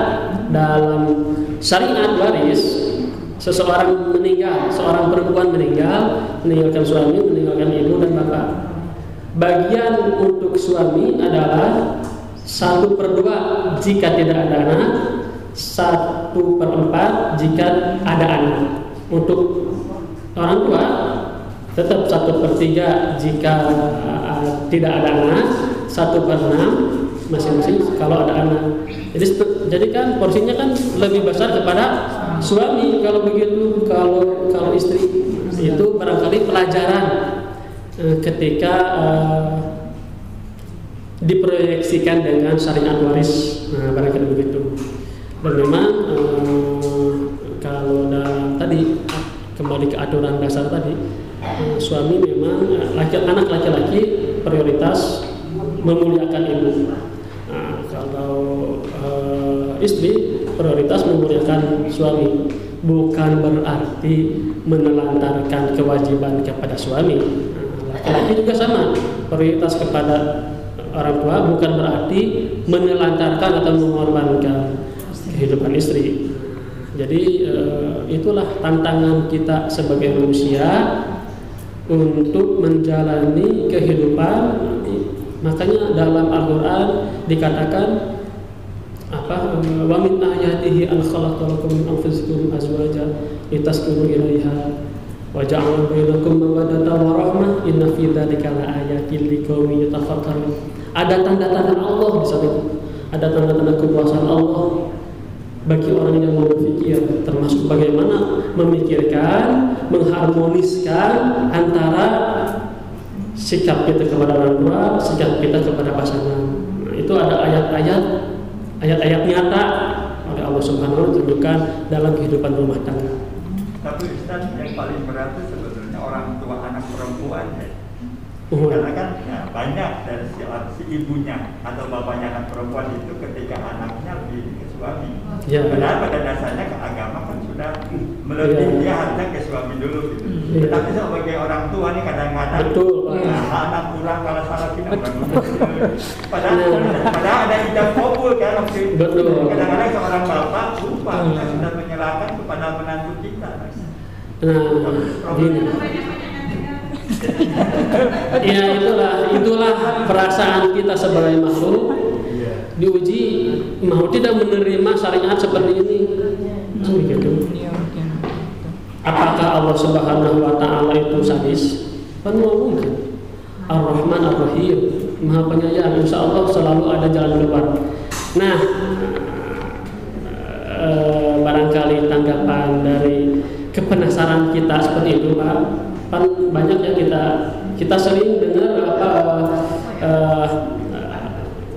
dalam syariat waris, seseorang meninggal, seorang perempuan meninggalkan suami, meninggalkan ibu dan bapak. Bagian untuk suami adalah 1/2 jika tidak ada anak, 1/4 jika ada anak. Untuk orang tua tetap 1/3 jika tidak ada anak, 1/6 masing-masing kalau ada anak. Jadi kan porsinya kan lebih besar kepada suami kalau begitu. Kalau istri itu barangkali pelajaran ketika diproyeksikan dengan syariat waris, barangkali begitu. Dan memang kalau tadi kembali ke aturan dasar tadi, suami memang anak laki-laki prioritas memuliakan ibu. Kalau istri prioritas memuliakan suami, bukan berarti menelantarkan kewajiban kepada suami. Laki-laki juga sama, prioritas kepada orang tua bukan berarti menelantarkan atau mengorbankan kehidupan istri. Jadi itulah tantangan kita sebagai manusia untuk menjalani kehidupan. Makanya dalam Al-Quran dikatakan wa min ayatihi an khalaqa lakum min anfusikum azwaja litaskunu ilaiha wa ja'ala bainakum mawaddatan wa rahmah inna fi dzalika laayatin liqaumin yatafakkarun. Ada tanda-tanda Allah di sana. Ada tanda-tanda kekuasaan Allah bagi orang yang mau berpikir, termasuk bagaimana memikirkan, mengharmoniskan antara sikap kita kepada orang tua, sikap kita kepada pasangan. Itu ada ayat-ayat nyata oleh Allah Subhanahu wa Ta'ala tunjukkan dalam kehidupan rumah tangga. Tapi Ustaz, yang paling berat itu sebetulnya orang tua anak perempuan ya. Karena kan banyak dari si ibunya atau bapaknya anak perempuan itu ketika anaknya lebih ke suami. Ya. Padahal pada dasarnya ke agama kan sudah melebihi dia harusnya ke suami dulu gitu. Tetapi sebagai orang tua nih kadang-kadang anak kurang kalau salah kita padahal ada ijab kabul kan waktu itu. Kadang-kadang seorang bapak lupa kita sudah menyerahkan kepada menantu kita. Gini. Ya itulah perasaan kita sebagai makhluk diuji mau tidak menerima syariat seperti ini. Begitu. Apakah Allah Subhanahu wa Ta'ala itu sadis? Kan mungkin. Ar-Rahman Ar-Rahim, Maha Penyayang, insya Allah selalu ada jalan keluar. Nah, barangkali tanggapan dari kepenasaran kita seperti itu, Pak. Kan banyak ya kita kita sering dengar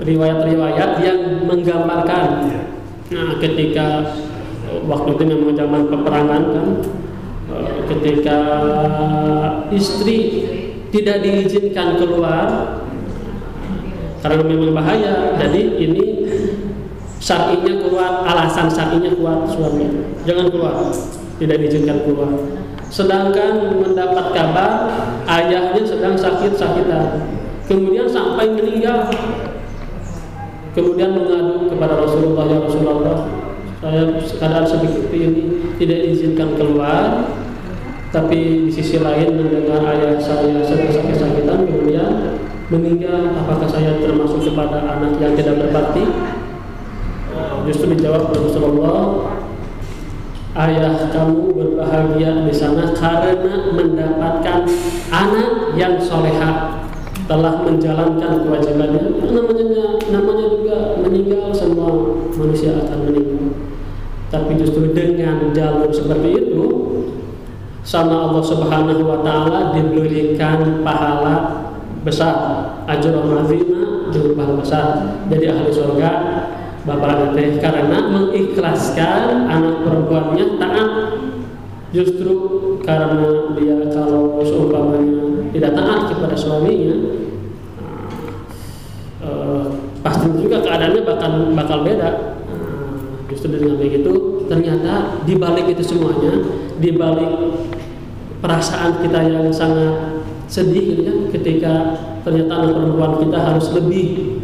riwayat-riwayat yang menggambarkan ketika waktu itu memang zaman peperangan kan, ketika istri tidak diizinkan keluar karena memang bahaya. Jadi ini syar'inya kuat, alasan syar'inya kuat, suami jangan keluar, tidak diizinkan keluar. Sedangkan mendapat kabar ayahnya sedang sakit-sakitan, kemudian sampai meninggal, kemudian mengadu kepada Rasulullah, ya Rasulullah, saya keadaan seperti ini tidak diizinkan keluar, tapi di sisi lain mendengar ayah saya sedang sakit-sakitan kemudian meninggal, apakah saya termasuk kepada anak yang tidak berbakti? Justru dijawab oleh Rasulullah, ayah kamu berbahagia di sana karena mendapatkan anak yang soleha, telah menjalankan kewajibannya. Namanya juga meninggal, semua manusia akan meninggal. Tapi justru dengan jalur seperti itu, sama Allah Subhanahu wa Ta'ala diberikan pahala besar, ajrun azima, jumlah pahala besar. Jadi ahli surga bapak teh karena mengikhlaskan anak perempuannya taat. Justru karena dia kalau seumpamanya tidak taat kepada suaminya, pasti juga keadaannya bakal beda. Justru dengan begitu, ternyata di balik itu semuanya, di balik perasaan kita yang sangat sedih gitu ya, ketika ternyata anak perempuan kita harus lebih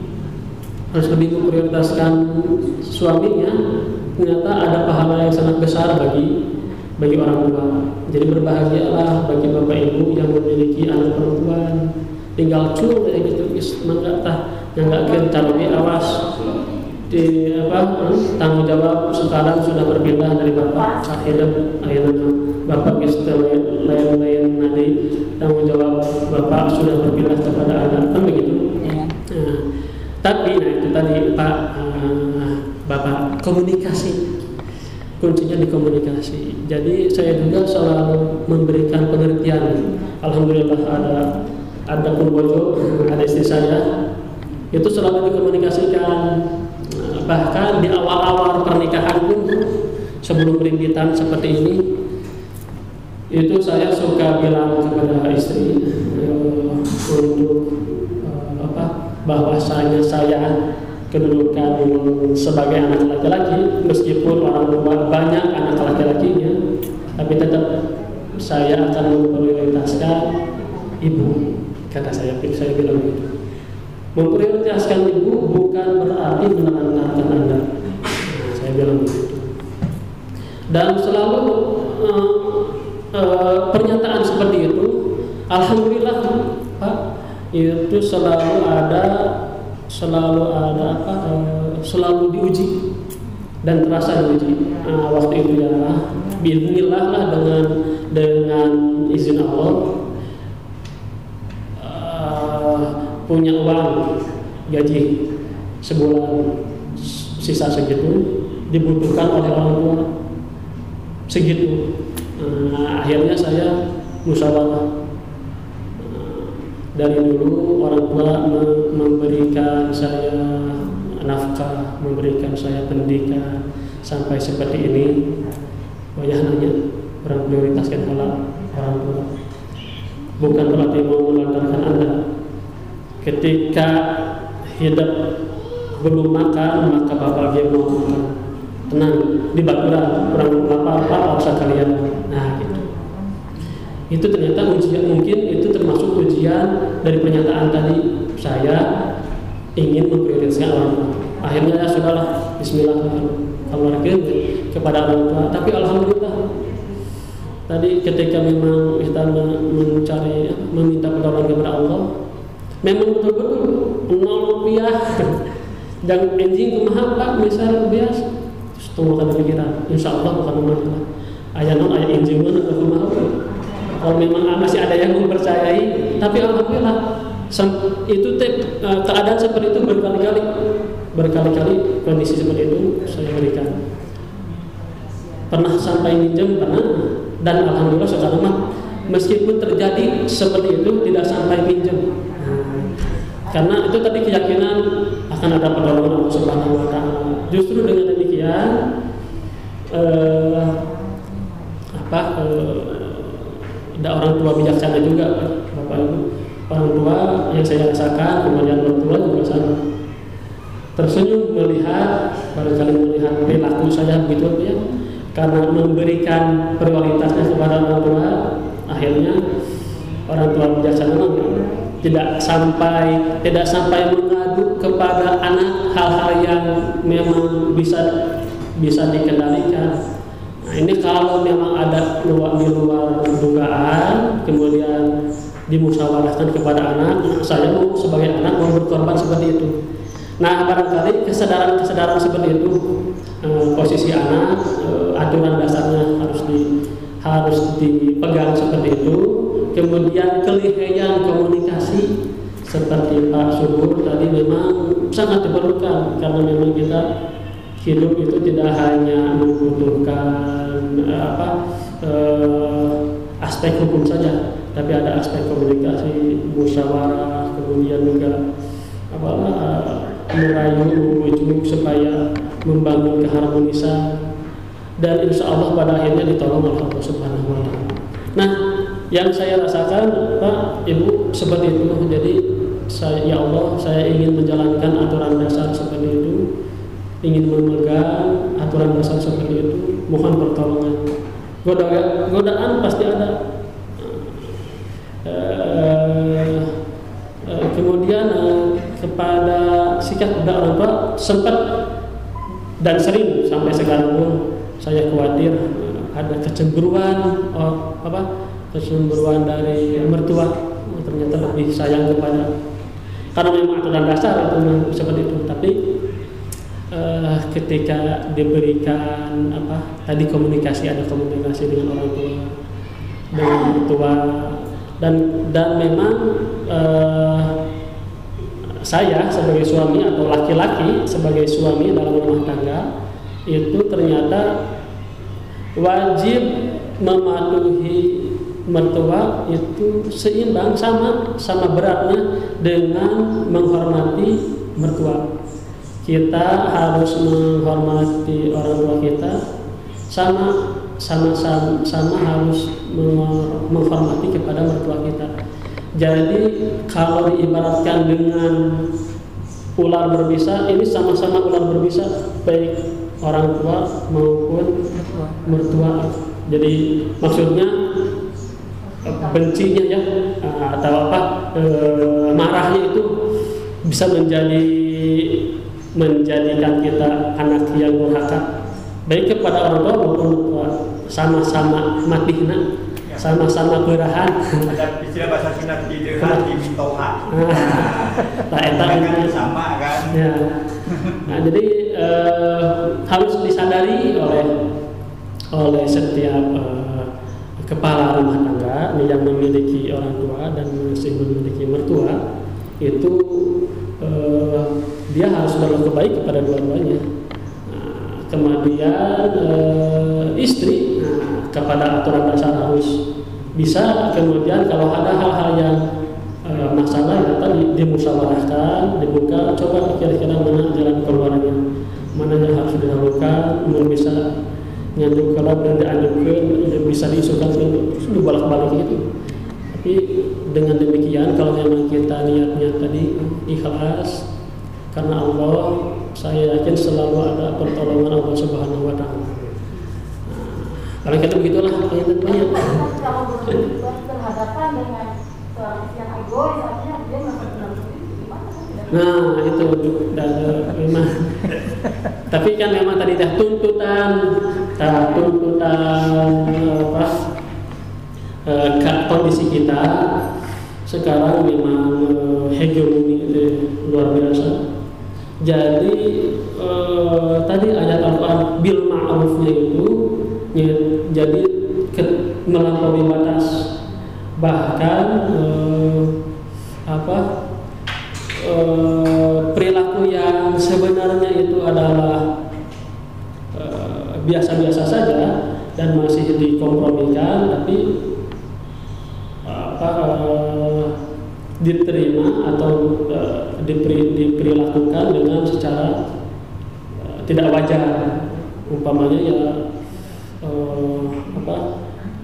memprioritaskan suaminya, ternyata ada pahala yang sangat besar bagi orang tua. Jadi berbahagialah bagi bapak ibu yang memiliki anak perempuan. Tinggal kayak gitu, nggak kita lebih awas di tanggung jawab sekarang sudah berpindah dari bapak saat hidup, akhirnya bapak lain nanti tanggung jawab bapak sudah berpindah kepada anak, kan begitu. Tapi itu tadi Pak Bapak, komunikasi, kuncinya di komunikasi. Jadi saya juga selalu memberikan pengertian. Alhamdulillah ada pembojo, ada istri saya, itu selalu dikomunikasikan. Bahkan di awal-awal pernikahan pun, sebelum rintitan seperti ini, itu saya suka bilang kepada istri untuk bahwasanya saya kedudukan sebagai anak laki-laki, meskipun orang tua banyak anak laki-lakinya, tapi tetap saya akan memprioritaskan ibu. Kata saya bilang begitu. Memprioritaskan ibu bukan berarti menelantarkan Anda. Saya bilang begitu. Dan selalu pernyataan seperti itu, alhamdulillah Pak, itu selalu diuji dan terasa diuji. Waktu itu ya, bismillah lah dengan izin Allah, punya uang gaji sebulan sisa segitu dibutuhkan oleh orang tua segitu. Akhirnya saya musyawarah. Dari dulu orang tua memberikan saya nafkah, memberikan saya pendidikan sampai seperti ini. Wajah nanya, orang prioritaskan orang tua. Bukan berarti mau melantarkan Anda. Ketika hidup belum makan, maka bapak dia mau makan. Tenang, di baturan kurang apa usah kalian. Nah gitu. Itu ternyata ujian, mungkin itu termasuk ujian dari pernyataan tadi. Saya ingin memprioritaskan orang tua. Akhirnya ya sudahlah, bismillah, keluarkan kepada orang tua. Tapi alhamdulillah, tadi ketika memang kita mencari, meminta pertolongan kepada Allah, memang betul-betul 0 rupiah dan anjing kumaha Pak, misal biasa tunggu kan pikiran, insya Allah bukan masalah. Ayah anjing mana kumaha. Kalau memang masih ada yang mempercayai, tapi alhamdulillah itu keadaan seperti itu berkali-kali kondisi seperti itu saya berikan. Pernah sampai minjem, pernah, dan alhamdulillah sekarang mah meskipun terjadi seperti itu tidak sampai minjem. Karena itu tadi keyakinan akan ada pertolongan Allah Subhanahu wa taala. Justru dengan demikian ada orang tua bijaksana juga, Bapak Ibu. Orang tua yang saya rasakan, kemudian orang tua juga sama. Tersenyum melihat, barangkali melihat perilaku saya begitu ya, karena memberikan prioritasnya kepada orang tua, akhirnya orang tua bijaksana tidak sampai mengadu kepada anak hal-hal yang memang bisa dikendalikan. Nah, ini kalau memang ada di luar dugaan, kemudian dimusyawarahkan kepada anak, saya mau sebagai anak mau berkorban seperti itu. Nah, barangkali kesadaran seperti itu, posisi anak, aturan dasarnya harus dipegang seperti itu. Kemudian kelihayan komunikasi seperti Pak Subur tadi memang sangat diperlukan, karena memang kita hidup itu tidak hanya membutuhkan aspek hukum saja, tapi ada aspek komunikasi, musyawarah, kemudian juga merayu, membujuk supaya membangun keharmonisan, dan insya Allah pada akhirnya ditolong oleh Allah Subhanahu wa taala. Nah, yang saya rasakan Pak Ibu seperti itu. Jadi ya Allah, saya ingin menjalankan aturan dasar seperti itu, ingin memegang aturan dasar seperti itu, mohon pertolongan. Godaan pasti ada. Kemudian kepada sikap orang tua sempat dan sering sampai sekarang pun saya khawatir ada kecemburuan kecemburuan dari mertua, ternyata lebih sayang kepada, karena memang aturan dasar itu seperti itu. Tapi ketika diberikan tadi ada komunikasi dengan orang tua, dengan mertua, dan memang saya sebagai suami atau laki-laki sebagai suami dalam rumah tangga itu ternyata wajib mematuhi mertua itu seimbang sama beratnya dengan menghormati mertua. Kita harus menghormati orang tua kita sama harus menghormati kepada mertua kita. Jadi kalau diibaratkan dengan ular berbisa, ini sama-sama ular berbisa, baik orang tua maupun mertua. Jadi maksudnya bencinya ya atau marahnya itu bisa menjadikan kita anak yang durhaka, baik kepada orang tua maupun mertua, sama-sama matihna, sama-sama kerahan. Ada istilah bahasa Sunda di hati mitoha. Kan sama kan. Ya. Nah, jadi harus disadari oleh setiap kepala rumah tangga yang memiliki orang tua dan masih memiliki mertua itu dia harus berlaku baik kepada dua-duanya. Kemudian istri kepada aturan dasar harus bisa. Kemudian kalau ada hal-hal yang masalah ya tadi dimusyawarahkan, dibuka, coba kira-kira mana jalan keluarnya, mana yang harus didahulukan, mau bisa nyanduk kalau dan dianjurkan bisa diisukan dibolak-balik gitu. Tapi dengan demikian kalau memang kita niatnya tadi ikhlas karena Allah, saya yakin selalu ada pertolongan Allah Subhanahu wa taala. Kalau kita begitulah ayat-ayat. Kalau berhadapan dengan seorang istri yang egois, artinya dia benar-benar gimana? Nah itu memang. Tapi kan memang tadi dah tuntutan kondisi kita sekarang memang hegemoni itu luar biasa. Jadi tadi ayat Al-Quran bil ma'rufnya itu jadi melampaui batas, bahkan perilaku yang sebenarnya itu adalah biasa-biasa saja dan masih dikompromikan, tapi diterima atau diperlakukan dengan secara tidak wajar. Umpamanya ya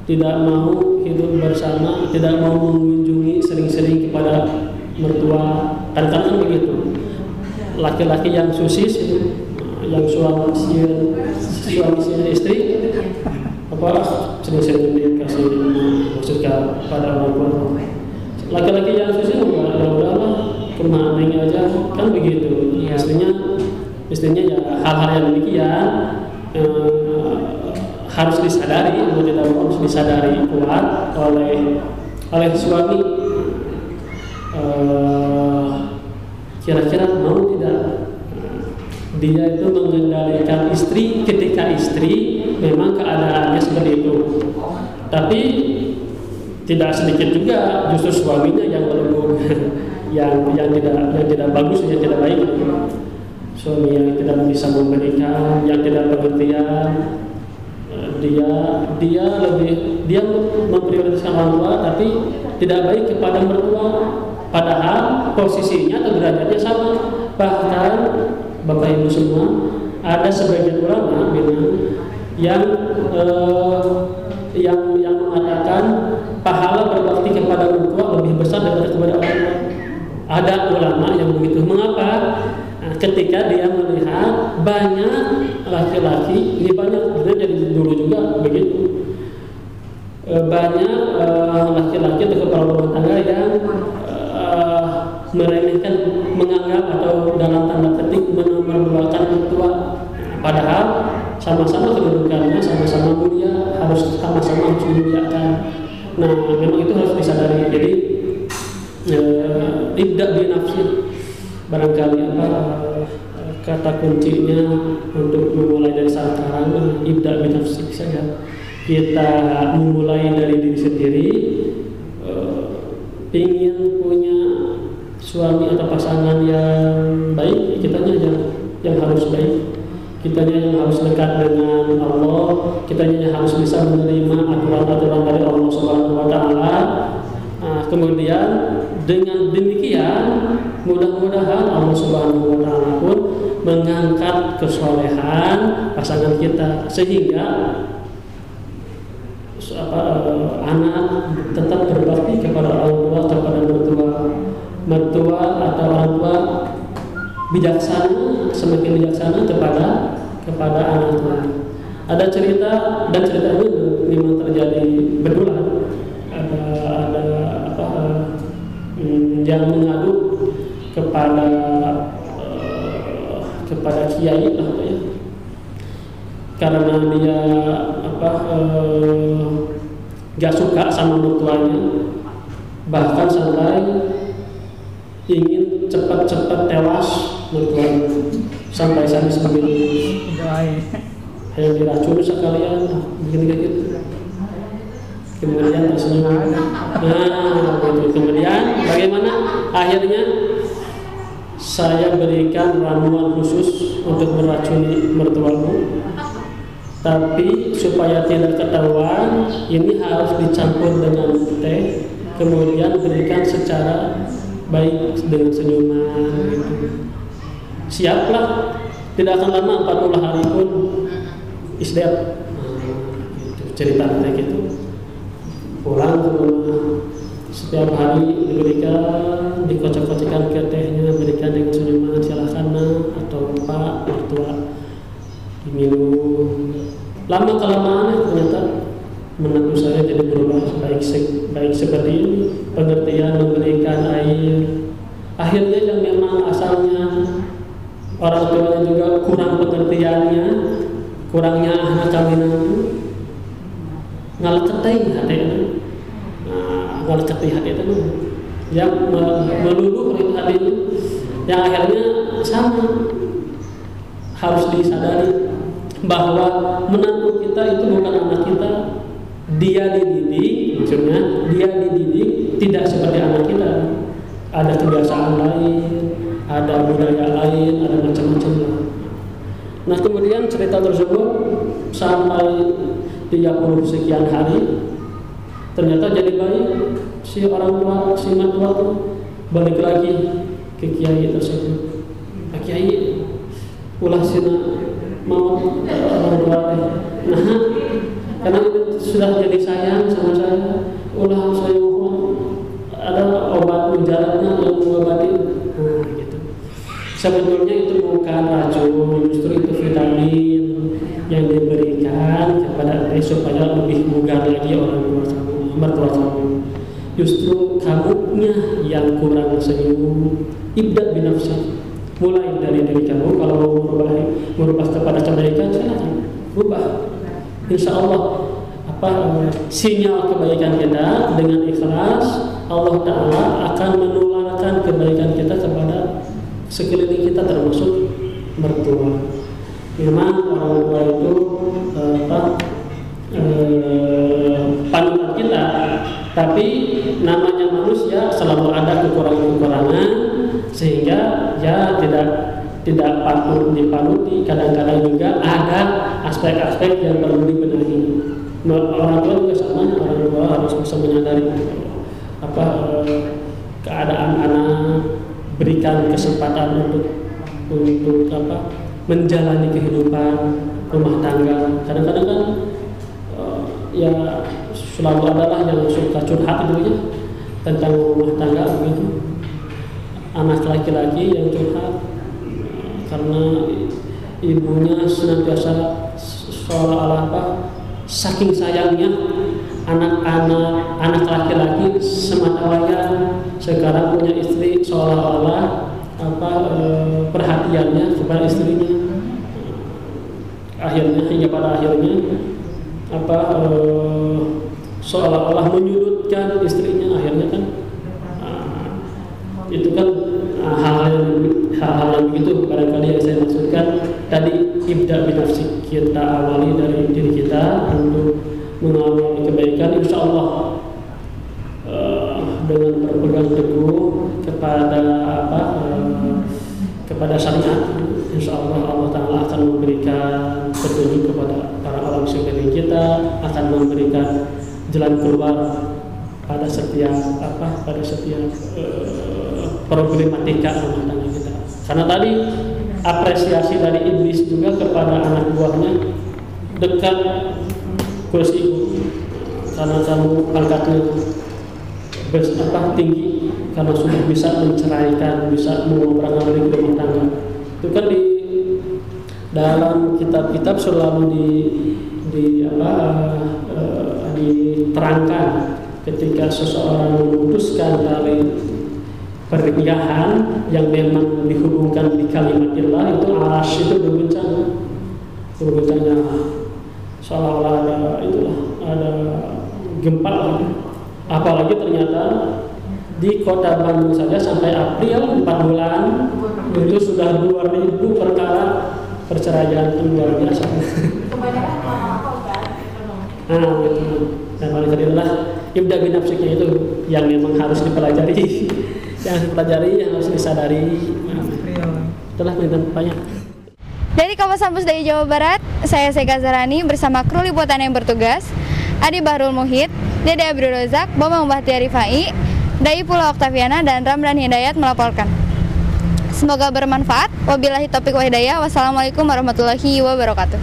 tidak mau hidup bersama, tidak mau mengunjungi sering-sering kepada mertua. Kadang-kadang begitu. Laki-laki yang susis, yang suami istri, sering-sering dikasih maksudnya pada orang tua. Laki-laki yang susis ya udahlah, ke rumah neng aja, kan begitu. Istrinya ya hal-hal yang demikian harus disadari, harus disadari kuat oleh suami. Kira-kira mau tidak dia itu mengendalikan istri ketika istri memang keadaannya seperti itu. Tapi tidak sedikit juga justru suaminya yang melulu yang tidak bagus, yang tidak baik. Suami yang tidak bisa memberikan, yang tidak pengertian, dia memprioritaskan orang tua tapi tidak baik kepada mertua, padahal posisinya atau derajatnya sama. Bahkan Bapak Ibu semua, ada sebagian ulama yang mengatakan pahala berbakti kepada mertua lebih besar daripada kepada orang tua. Ada ulama yang begitu. Mengapa? Ketika dia melihat banyak laki-laki, ini banyak, jadi dulu juga begitu, banyak laki-laki atau kepala rumah tangga yang meremehkan, menganggap atau dalam tanda petik menomorduakan mertua, padahal sama-sama kedudukannya, sama-sama mulia, harus sama-sama harus dimuliakan. Nah, memang itu harus disadari. Jadi tidak binafsi barangkali kata kuncinya untuk memulai dari sekarang, ibda binafsi saja. Kita memulai dari diri sendiri, ingin punya suami atau pasangan yang baik, kitanya yang harus baik, kitanya yang harus dekat dengan Allah, kitanya yang harus bisa menerima aturan-aturan dari Allah Subhanahu wa Ta'ala. Kemudian dengan demikian mudah-mudahan Allah Subhanahu wa Ta'ala pun mengangkat kesolehan pasangan kita sehingga anak tetap berbakti kepada orang tua, kepada mertua atau orang tua bijaksana, semakin bijaksana kepada anaknya. Ada cerita, dan cerita ini memang terjadi berulang. Ada yang mengadu kepada kiai lah ya, karena dia gak suka sama mertuanya, bahkan sampai ingin cepat-cepat tewas mertuanya, sampai sadis begitu, yang diracun sekalian, begini kayak gitu. Kemudian tersenyum. Gitu. Kemudian bagaimana? Akhirnya saya berikan ramuan khusus untuk meracuni mertuamu. Tapi supaya tidak ketahuan, ini harus dicampur dengan teh, kemudian berikan secara baik dengan senyuman. Gitu. Siaplah, tidak akan lama 40 hari pun isdat. Gitu. Cerita kayak gitu. Pulang ke rumah, setiap hari diberikan, dikocok-kocokkan ke tehnya, berikan dengan senyuman, silahkan atau pak mertua diminum. Lama kelamaan ternyata menantu saya jadi berubah baik seperti ini, pengertian, memberikan air. Akhirnya yang memang asalnya orang tuanya juga kurang pengertiannya, kurangnya anak kawinan itu ngaleketih hati itu, yang meluluh hati itu, yang akhirnya sama. Harus disadari bahwa menantu kita itu bukan anak kita, dia dididik, maksudnya dia dididik tidak seperti anak kita, ada kebiasaan lain, ada budaya lain, ada macam-macam. Nah kemudian cerita tersebut sampai 30 sekian hari Ternyata jadi baik si orang tua, si mertua tuh balik lagi ke kiai tersebut. Pak Kiai, ulah sina mau orang tua deh. Nah, karena sudah jadi sayang sama saya, ulah saya mohon ada obat mujarabnya yang mengobati. Nah, gitu. Sebetulnya itu bukan racun, justru itu vitamin yang diberikan kepada supaya lebih bugar lagi orang tua kamu, mertua kamu. Justru kamunya yang kurang senyum. Ibda binafsi, mulai dari diri kamu. Kalau mau merubah kepada kebaikan, silakan rubah. Insya Allah sinyal kebaikan kita dengan ikhlas, Allah Ta'ala akan menularkan kebaikan kita kepada sekeliling kita, termasuk mertua. Memang orang tua itu panutan kita, tapi namanya manusia selalu ada kekurangan-kekurangan, sehingga ya tidak patut dipanuti. Kadang-kadang juga ada aspek-aspek yang perlu dibenahi. Orang tua juga sama, orang tua harus bisa menyadari keadaan anak, berikan kesempatan untuk menjalani kehidupan rumah tangga. Kadang-kadang kan ya selalu adalah yang suka curhat itu ya tentang rumah tangga begitu. Anak laki-laki yang curhat karena ibunya senantiasa seolah-olah saking sayangnya anak laki-laki sematawayang sekarang punya istri, seolah-olah perhatiannya kepada istrinya hingga pada akhirnya seolah-olah menyudutkan istrinya. Akhirnya kan itu kan hal-hal yang begitu barangkali yang saya maksudkan tadi. Ibda binafsi, kita awali dari diri kita untuk mengawali kebaikan. Insya Allah dengan berpegang teguh kepada syariat, insya Allah Allah Ta'ala akan memberikan petunjuk kepada para orang sekeliling kita, akan memberikan jalan keluar pada setiap problematika rumah tangga kita. Karena tadi apresiasi dari iblis juga kepada anak buahnya, dekat kursi ibu karena kamu pangkatnya tinggi, karena sudah bisa menceraikan, bisa mengobrol-abrik rumah tangga. Itu kan di dalam kitab-kitab selalu diterangkan ketika seseorang memutuskan tali pernikahan yang memang dihubungkan di kalimatillah, itu aras itu berguncangnya seolah-olah ada gempa. Apalagi ternyata di kota Bandung saja sampai April 4 bulan itu sudah 2.000 perkara perceraian, luar biasa. Kebanyakan mahal kan? Gitu. Dan paling adalah ibda binafsiknya itu yang memang harus dipelajari. Yang harus disadari. Itulah banyak. Dari kawasan Pusdai Jawa Barat, saya Sega Zarani bersama kru liputan yang bertugas, Adi Bahrul Muhid, Dede Abdul Razak, Bambang Bahtiar Rifai, Dai Pula Oktaviana, dan Ramdan Hidayat melaporkan. Semoga bermanfaat. Wabillahi taufiq wa hidayah. Wassalamualaikum warahmatullahi wabarakatuh.